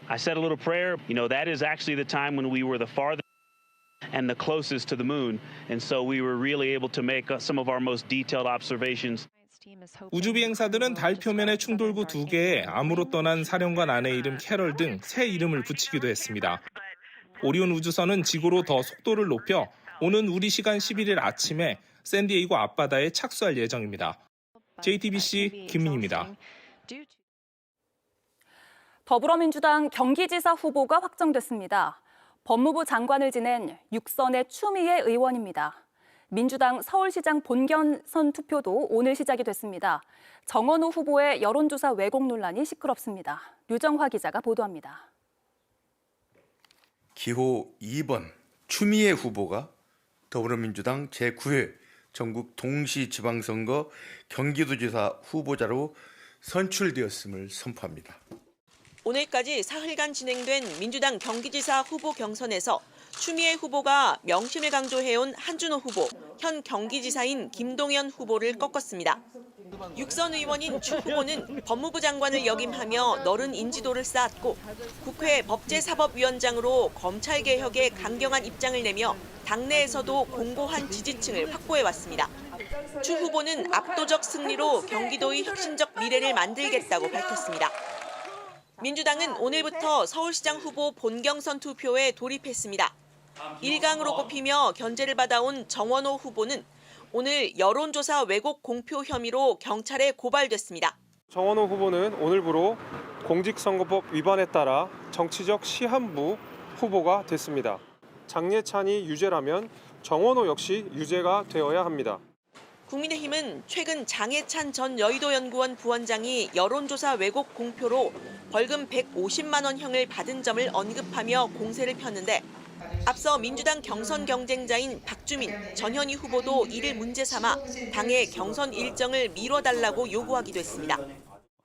I said a little prayer. You know, that is actually the time when we were the farthest and the closest to the moon, and so we were really able to make some of our most detailed observations. 우주 비행사들은 달 표면의 충돌구 2개에 암으로 떠난 사령관 아내 이름 캐럴 등 새 이름을 붙이기도 했습니다. 오리온 우주선은 지구로 더 속도를 높여 오는 우리 시간 11일 아침에 샌디에이고 앞바다에 착수할 예정입니다. JTBC 김민희입니다. 더불어민주당 경기지사 후보가 확정됐습니다. 법무부 장관을 지낸 육선의 추미애 의원입니다. 민주당 서울시장 본경선 투표도 오늘 시작이 됐습니다. 정원호 후보의 여론조사 왜곡 논란이 시끄럽습니다. 류정화 기자가 보도합니다. 기호 2번 추미애 후보가 더불어민주당 제9회 전국 동시지방선거 경기도지사 후보자로 선출되었음을 선포합니다. 오늘까지 사흘간 진행된 민주당 경기지사 후보 경선에서 추미애 후보가 명심을 강조해온 한준호 후보, 현 경기지사인 김동연 후보를 꺾었습니다. 육선 의원인 추 후보는 법무부 장관을 역임하며 너른 인지도를 쌓았고 국회 법제사법위원장으로 검찰개혁에 강경한 입장을 내며 당내에서도 공고한 지지층을 확보해왔습니다. 추 후보는 압도적 승리로 경기도의 혁신적 미래를 만들겠다고 밝혔습니다. 민주당은 오늘부터 서울시장 후보 본경선 투표에 돌입했습니다. 1강으로 꼽히며 견제를 받아온 정원호 후보는 오늘 여론조사 왜곡 공표 혐의로 경찰에 고발됐습니다. 정원호 후보는 오늘부로 공직선거법 위반에 따라 정치적 시한부 후보가 됐습니다. 장예찬이 유죄라면 정원호 역시 유죄가 되어야 합니다. 국민의힘은 최근 장예찬 전 여의도연구원 부원장이 여론조사 왜곡 공표로 벌금 150만 원형을 받은 점을 언급하며 공세를 폈는데 앞서 민주당 경선 경쟁자인 박주민, 전현희 후보도 이를 문제 삼아 당의 경선 일정을 미뤄달라고 요구하기도 했습니다.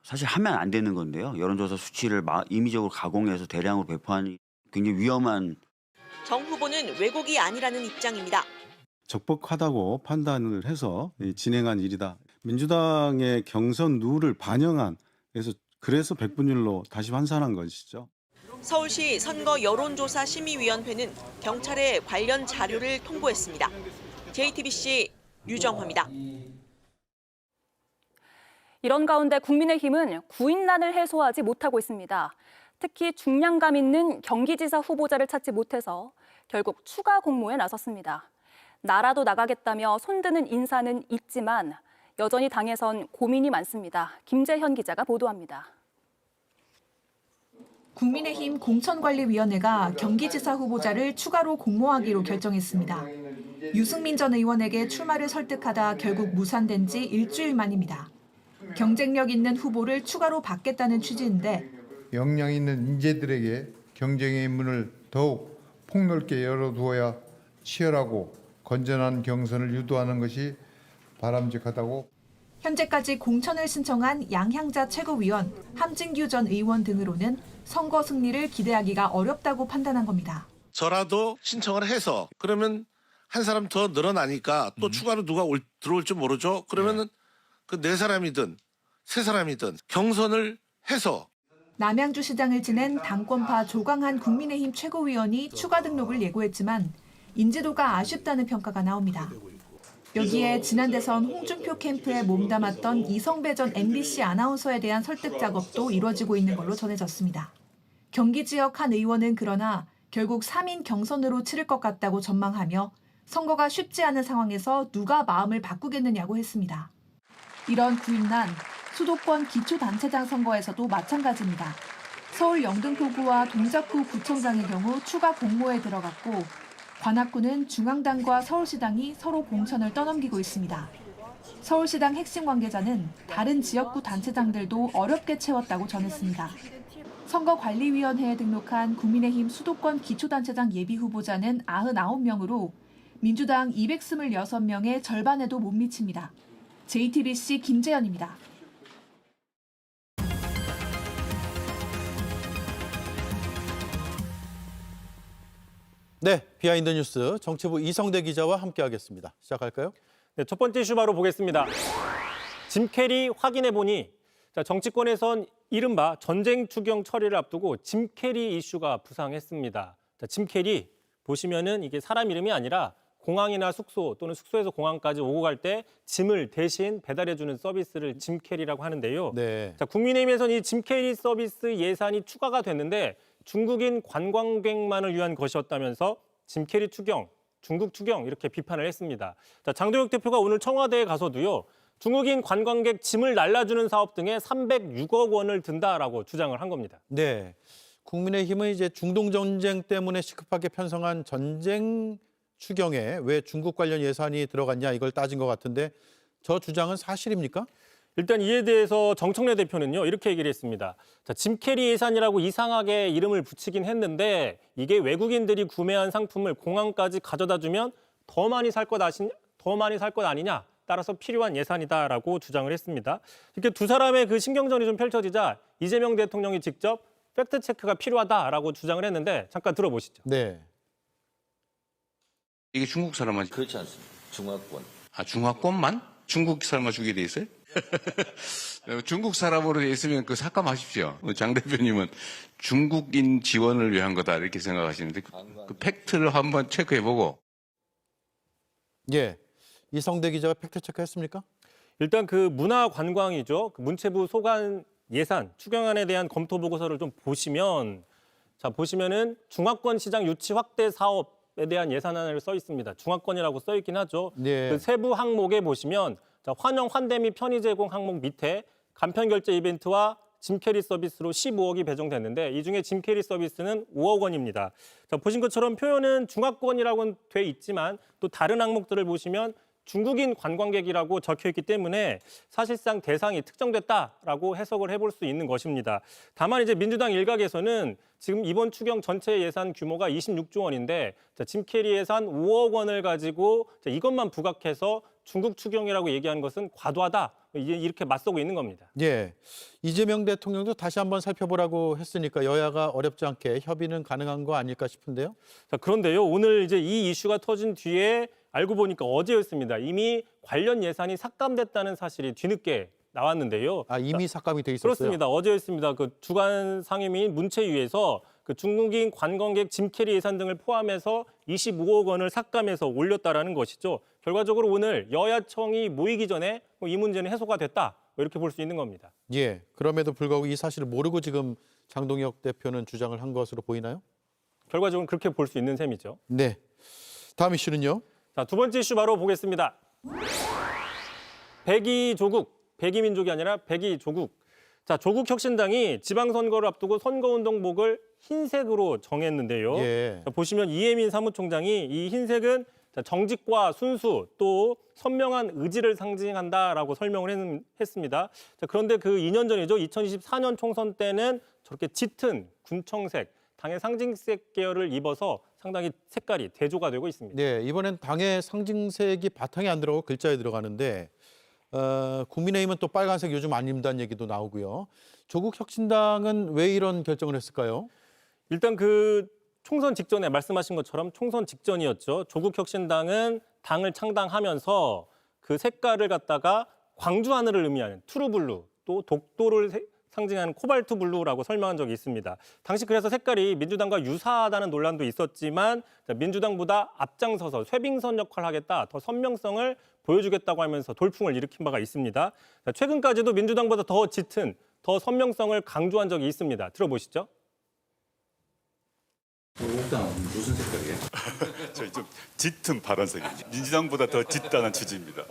사실 하면 안 되는 건데요. 여론조사 수치를 임의적으로 가공해서 대량으로 배포하는 굉장히 위험한. 정 후보는 왜곡이 아니라는 입장입니다. 적법하다고 판단을 해서 진행한 일이다. 민주당의 경선 룰을 반영한 그래서 백분율로 다시 환산한 것이죠. 서울시 선거 여론조사 심의위원회는 경찰에 관련 자료를 통보했습니다. JTBC 류정화입니다. 이런 가운데 국민의힘은 구인난을 해소하지 못하고 있습니다. 특히 중량감 있는 경기지사 후보자를 찾지 못해서 결국 추가 공모에 나섰습니다. 나라도 나가겠다며 손드는 인사는 있지만 여전히 당에선 고민이 많습니다. 김재현 기자가 보도합니다. 국민의힘 공천관리위원회가 경기지사 후보자를 추가로 공모하기로 결정했습니다. 유승민 전 의원에게 출마를 설득하다 결국 무산된 지 일주일 만입니다. 경쟁력 있는 후보를 추가로 받겠다는 취지인데 역량 있는 인재들에게 경쟁의 문을 더욱 폭넓게 열어두어야 치열하고 건전한 경선을 유도하는 것이 바람직하다고. 현재까지 공천을 신청한 양향자 최고위원, 함진규 전 의원 등으로는 선거 승리를 기대하기가 어렵다고 판단한 겁니다. 저라도 신청을 해서 그러면 한 사람 더 늘어나니까 또 추가로 누가 들어올지 모르죠. 그러면은 그 4사람이든 3사람이든 경선을 해서. 남양주시장을 지낸 당권파 조광한 국민의힘 최고위원이 추가 등록을 예고했지만 인지도가 아쉽다는 평가가 나옵니다. 여기에 지난 대선 홍준표 캠프에 몸담았던 이성배 전 MBC 아나운서에 대한 설득 작업도 이루어지고 있는 걸로 전해졌습니다. 경기 지역 한 의원은 그러나 결국 3인 경선으로 치를 것 같다고 전망하며 선거가 쉽지 않은 상황에서 누가 마음을 바꾸겠느냐고 했습니다. 이런 구인난, 수도권 기초단체장 선거에서도 마찬가지입니다. 서울 영등포구와 동작구 구청장의 경우 추가 공모에 들어갔고 관악구는 중앙당과 서울시당이 서로 공천을 떠넘기고 있습니다. 서울시당 핵심 관계자는 다른 지역구 단체장들도 어렵게 채웠다고 전했습니다. 선거관리위원회에 등록한 국민의힘 수도권 기초단체장 예비후보자는 99명으로 민주당 226명의 절반에도 못 미칩니다. JTBC 김재현입니다. 네, 비하인드 뉴스 정치부 이성대 기자와 함께하겠습니다. 시작할까요? 네, 첫 번째 이슈 바로 보겠습니다. 짐 캐리 확인해보니 정치권에선 이른바 전쟁 추경 처리를 앞두고 짐 캐리 이슈가 부상했습니다. 짐 캐리 보시면은 이게 사람 이름이 아니라 공항이나 숙소 또는 숙소에서 공항까지 오고 갈 때 짐을 대신 배달해주는 서비스를 짐 캐리라고 하는데요. 네. 국민의힘에서는 이 짐 캐리 서비스 예산이 추가가 됐는데 중국인 관광객만을 위한 것이었다면서 짐 캐리 추경, 중국 추경 이렇게 비판을 했습니다. 장도혁 대표가 오늘 청와대에 가서도요. 중국인 관광객 짐을 날라주는 사업 등에 306억 원을 든다라고 주장을 한 겁니다. 네, 국민의힘은 이제 중동 전쟁 때문에 시급하게 편성한 전쟁 추경에 왜 중국 관련 예산이 들어갔냐 이걸 따진 것 같은데 저 주장은 사실입니까? 일단 이에 대해서 정청래 대표는요 이렇게 얘기를 했습니다. 짐 캐리 예산이라고 이상하게 이름을 붙이긴 했는데 이게 외국인들이 구매한 상품을 공항까지 가져다 주면 더 많이 살 것 아니냐? 따라서 필요한 예산이다라고 주장을 했습니다. 이렇게 두 사람의 그 신경전이 좀 펼쳐지자 이재명 대통령이 직접 팩트 체크가 필요하다라고 주장을 했는데 잠깐 들어보시죠. 네. 이게 중국 사람만 그렇지 않습니다. 중화권. 아 중화권만? 중국 사람만 주게 돼 있어요? 중국 사람으로 돼 있으면 그 삭감하십시오. 장 대표님은 중국인 지원을 위한 거다 이렇게 생각하시는데 그 팩트를 한번 체크해보고. 예, 이성대 기자가 팩트 체크했습니까? 일단 그 문화관광이죠. 그 문체부 소관 예산 추경안에 대한 검토 보고서를 좀 보시면 보시면은 중화권 시장 유치 확대 사업에 대한 예산안을 써 있습니다. 중화권이라고 써 있긴 하죠. 네. 그 세부 항목에 보시면 환영 환대 및 편의 제공 항목 밑에 간편 결제 이벤트와 짐 캐리 서비스로 15억이 배정됐는데 이 중에 짐 캐리 서비스는 5억 원입니다. 보신 것처럼 표현은 중화권이라고는 돼 있지만 또 다른 항목들을 보시면 중국인 관광객이라고 적혀 있기 때문에 사실상 대상이 특정됐다라고 해석을 해볼 수 있는 것입니다. 다만 이제 민주당 일각에서는 지금 이번 추경 전체 예산 규모가 26조 원인데 짐 캐리 예산 5억 원을 가지고 이것만 부각해서 중국 추경이라고 얘기하는 것은 과도하다. 이렇게 맞서고 있는 겁니다. 예, 이재명 대통령도 다시 한번 살펴보라고 했으니까 여야가 어렵지 않게 협의는 가능한 거 아닐까 싶은데요. 그런데요. 오늘 이제 이 이슈가 터진 뒤에 알고 보니까 어제였습니다. 이미 관련 예산이 삭감됐다는 사실이 뒤늦게 나왔는데요. 아, 이미 삭감이 돼 있었어요? 그렇습니다. 어제였습니다. 그 주간 상임위인 문체위에서 그 중국인 관광객 짐 캐리 예산 등을 포함해서 25억 원을 삭감해서 올렸다라는 것이죠. 결과적으로 오늘 여야청이 모이기 전에 이 문제는 해소가 됐다. 이렇게 볼 수 있는 겁니다. 예, 그럼에도 불구하고 이 사실을 모르고 지금 장동혁 대표는 주장을 한 것으로 보이나요? 결과적으로 그렇게 볼 수 있는 셈이죠. 네, 다음 이슈는요? 두 번째 이슈 바로 보겠습니다. 백이조국, 백이민족이 아니라 백이조국. 조국혁신당이 지방선거를 앞두고 선거운동복을 흰색으로 정했는데요. 예. 보시면 이혜민 사무총장이 이 흰색은 정직과 순수 또 선명한 의지를 상징한다라고 설명을 했습니다. 그런데 그 2년 전이죠. 2024년 총선 때는 저렇게 짙은 군청색, 당의 상징색 계열을 입어서 상당히 색깔이 대조가 되고 있습니다. 네, 이번엔 당의 상징색이 바탕에 안 들어가고 글자에 들어가는데 국민의힘은 또 빨간색 요즘 안 입는다는 얘기도 나오고요. 조국 혁신당은 왜 이런 결정을 했을까요? 일단 그 총선 직전에 말씀하신 것처럼 총선 직전이었죠. 조국 혁신당은 당을 창당하면서 그 색깔을 갖다가 광주 하늘을 의미하는 트루블루 또 독도를 상징하는 코발트 블루라고 설명한 적이 있습니다. 당시 그래서 색깔이 민주당과 유사하다는 논란도 있었지만 민주당보다 앞장서서 쇄빙선 역할을 하겠다, 더 선명성을 보여주겠다고 하면서 돌풍을 일으킨 바가 있습니다. 최근까지도 민주당보다 더 짙은, 더 선명성을 강조한 적이 있습니다. 들어보시죠. 조국당은 무슨 색깔이에요? 저희 좀 짙은 파란색입니다. 민주당보다 더 짙다는 취지입니다.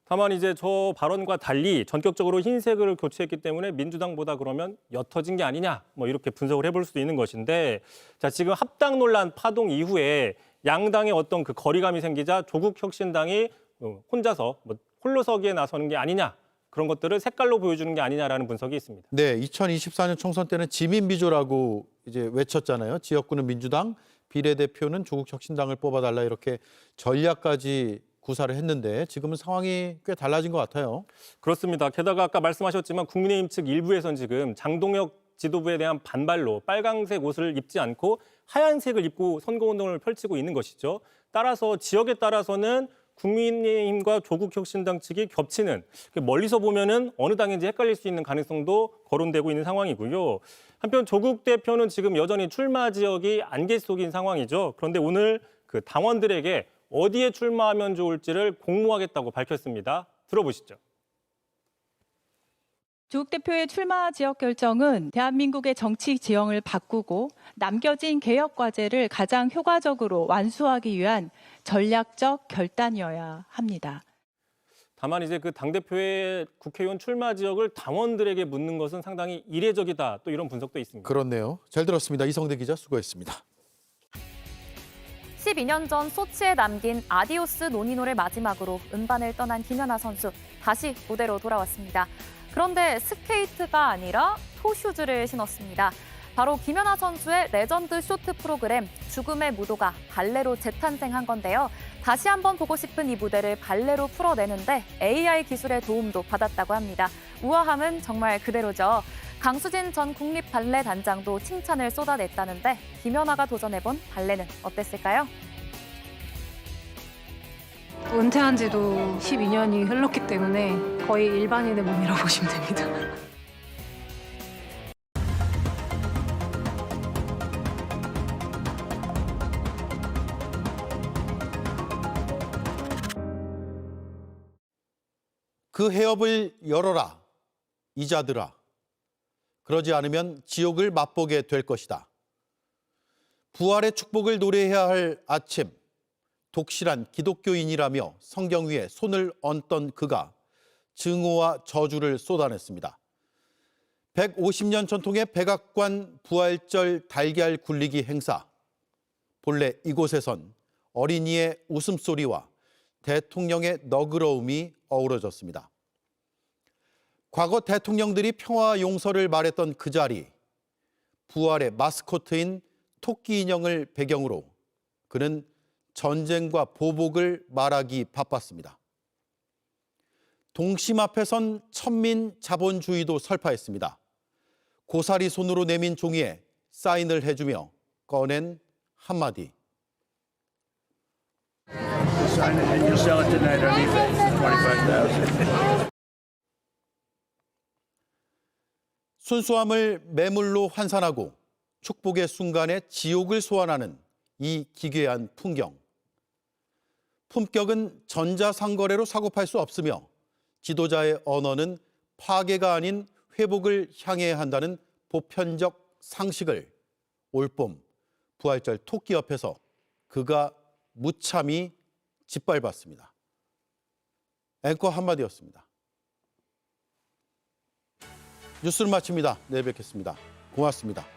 다만 이제 저 발언과 달리 전격적으로 흰색을 교체했기 때문에 민주당보다 그러면 옅어진 게 아니냐 뭐 이렇게 분석을 해볼 수도 있는 것인데 자 지금 합당 논란 파동 이후에 양당의 어떤 그 거리감이 생기자 조국혁신당이 혼자서 뭐 홀로서기에 나서는 게 아니냐 그런 것들을 색깔로 보여주는 게 아니냐라는 분석이 있습니다. 네, 2024년 총선 때는 지민비조라고 이제 외쳤잖아요. 지역구는 민주당, 비례대표는 조국혁신당을 뽑아달라 이렇게 전략까지 구사를 했는데 지금은 상황이 꽤 달라진 것 같아요. 그렇습니다. 게다가 아까 말씀하셨지만 국민의힘 측 일부에선 지금 장동혁 지도부에 대한 반발로 빨강색 옷을 입지 않고 하얀색을 입고 선거운동을 펼치고 있는 것이죠. 따라서 지역에 따라서는 국민의힘과 조국혁신당 측이 겹치는 멀리서 보면은 어느 당인지 헷갈릴 수 있는 가능성도 거론되고 있는 상황이고요. 한편 조국 대표는 지금 여전히 출마 지역이 안개 속인 상황이죠. 그런데 오늘 그 당원들에게 어디에 출마하면 좋을지를 공모하겠다고 밝혔습니다. 들어보시죠. 조국 대표의 출마 지역 결정은 대한민국의 정치 지형을 바꾸고 남겨진 개혁 과제를 가장 효과적으로 완수하기 위한 전략적 결단이어야 합니다. 다만 이제 그 당대표의 국회의원 출마 지역을 당원들에게 묻는 것은 상당히 이례적이다. 또 이런 분석도 있습니다. 그렇네요. 잘 들었습니다. 이성대 기자 수고했습니다. 12년 전 소치에 남긴 아디오스 노니노를 마지막으로 음반을 떠난 김연아 선수. 다시 무대로 돌아왔습니다. 그런데 스케이트가 아니라 토슈즈를 신었습니다. 바로 김연아 선수의 레전드 쇼트 프로그램 죽음의 무도가 발레로 재탄생한 건데요. 다시 한번 보고 싶은 이 무대를 발레로 풀어내는데 AI 기술의 도움도 받았다고 합니다. 우아함은 정말 그대로죠. 강수진 전 국립발레단장도 칭찬을 쏟아냈다는데 김연아가 도전해본 발레는 어땠을까요? 은퇴한 지도 12년이 흘렀기 때문에 거의 일반인의 몸이라고 보시면 됩니다. 그 해협을 열어라, 이자들아. 그러지 않으면 지옥을 맛보게 될 것이다. 부활의 축복을 노래해야 할 아침. 독실한 기독교인이라며 성경 위에 손을 얹던 그가 증오와 저주를 쏟아냈습니다. 150년 전통의 백악관 부활절 달걀 굴리기 행사. 본래 이곳에선 어린이의 웃음소리와 대통령의 너그러움이 어우러졌습니다. 과거 대통령들이 평화와 용서를 말했던 그 자리, 부활의 마스코트인 토끼 인형을 배경으로 그는 전쟁과 보복을 말하기 바빴습니다. 동심 앞에선 천민 자본주의도 설파했습니다. 고사리 손으로 내민 종이에 사인을 해주며 꺼낸 한마디. 순수함을 매물로 환산하고 축복의 순간에 지옥을 소환하는 이 기괴한 풍경. 품격은 전자상거래로 사고팔 수 없으며 지도자의 언어는 파괴가 아닌 회복을 향해야 한다는 보편적 상식을 올봄 부활절 토끼 옆에서 그가 무참히 짓밟았습니다. 앵커 한마디였습니다. 뉴스를 마칩니다. 내일 뵙겠습니다. 고맙습니다.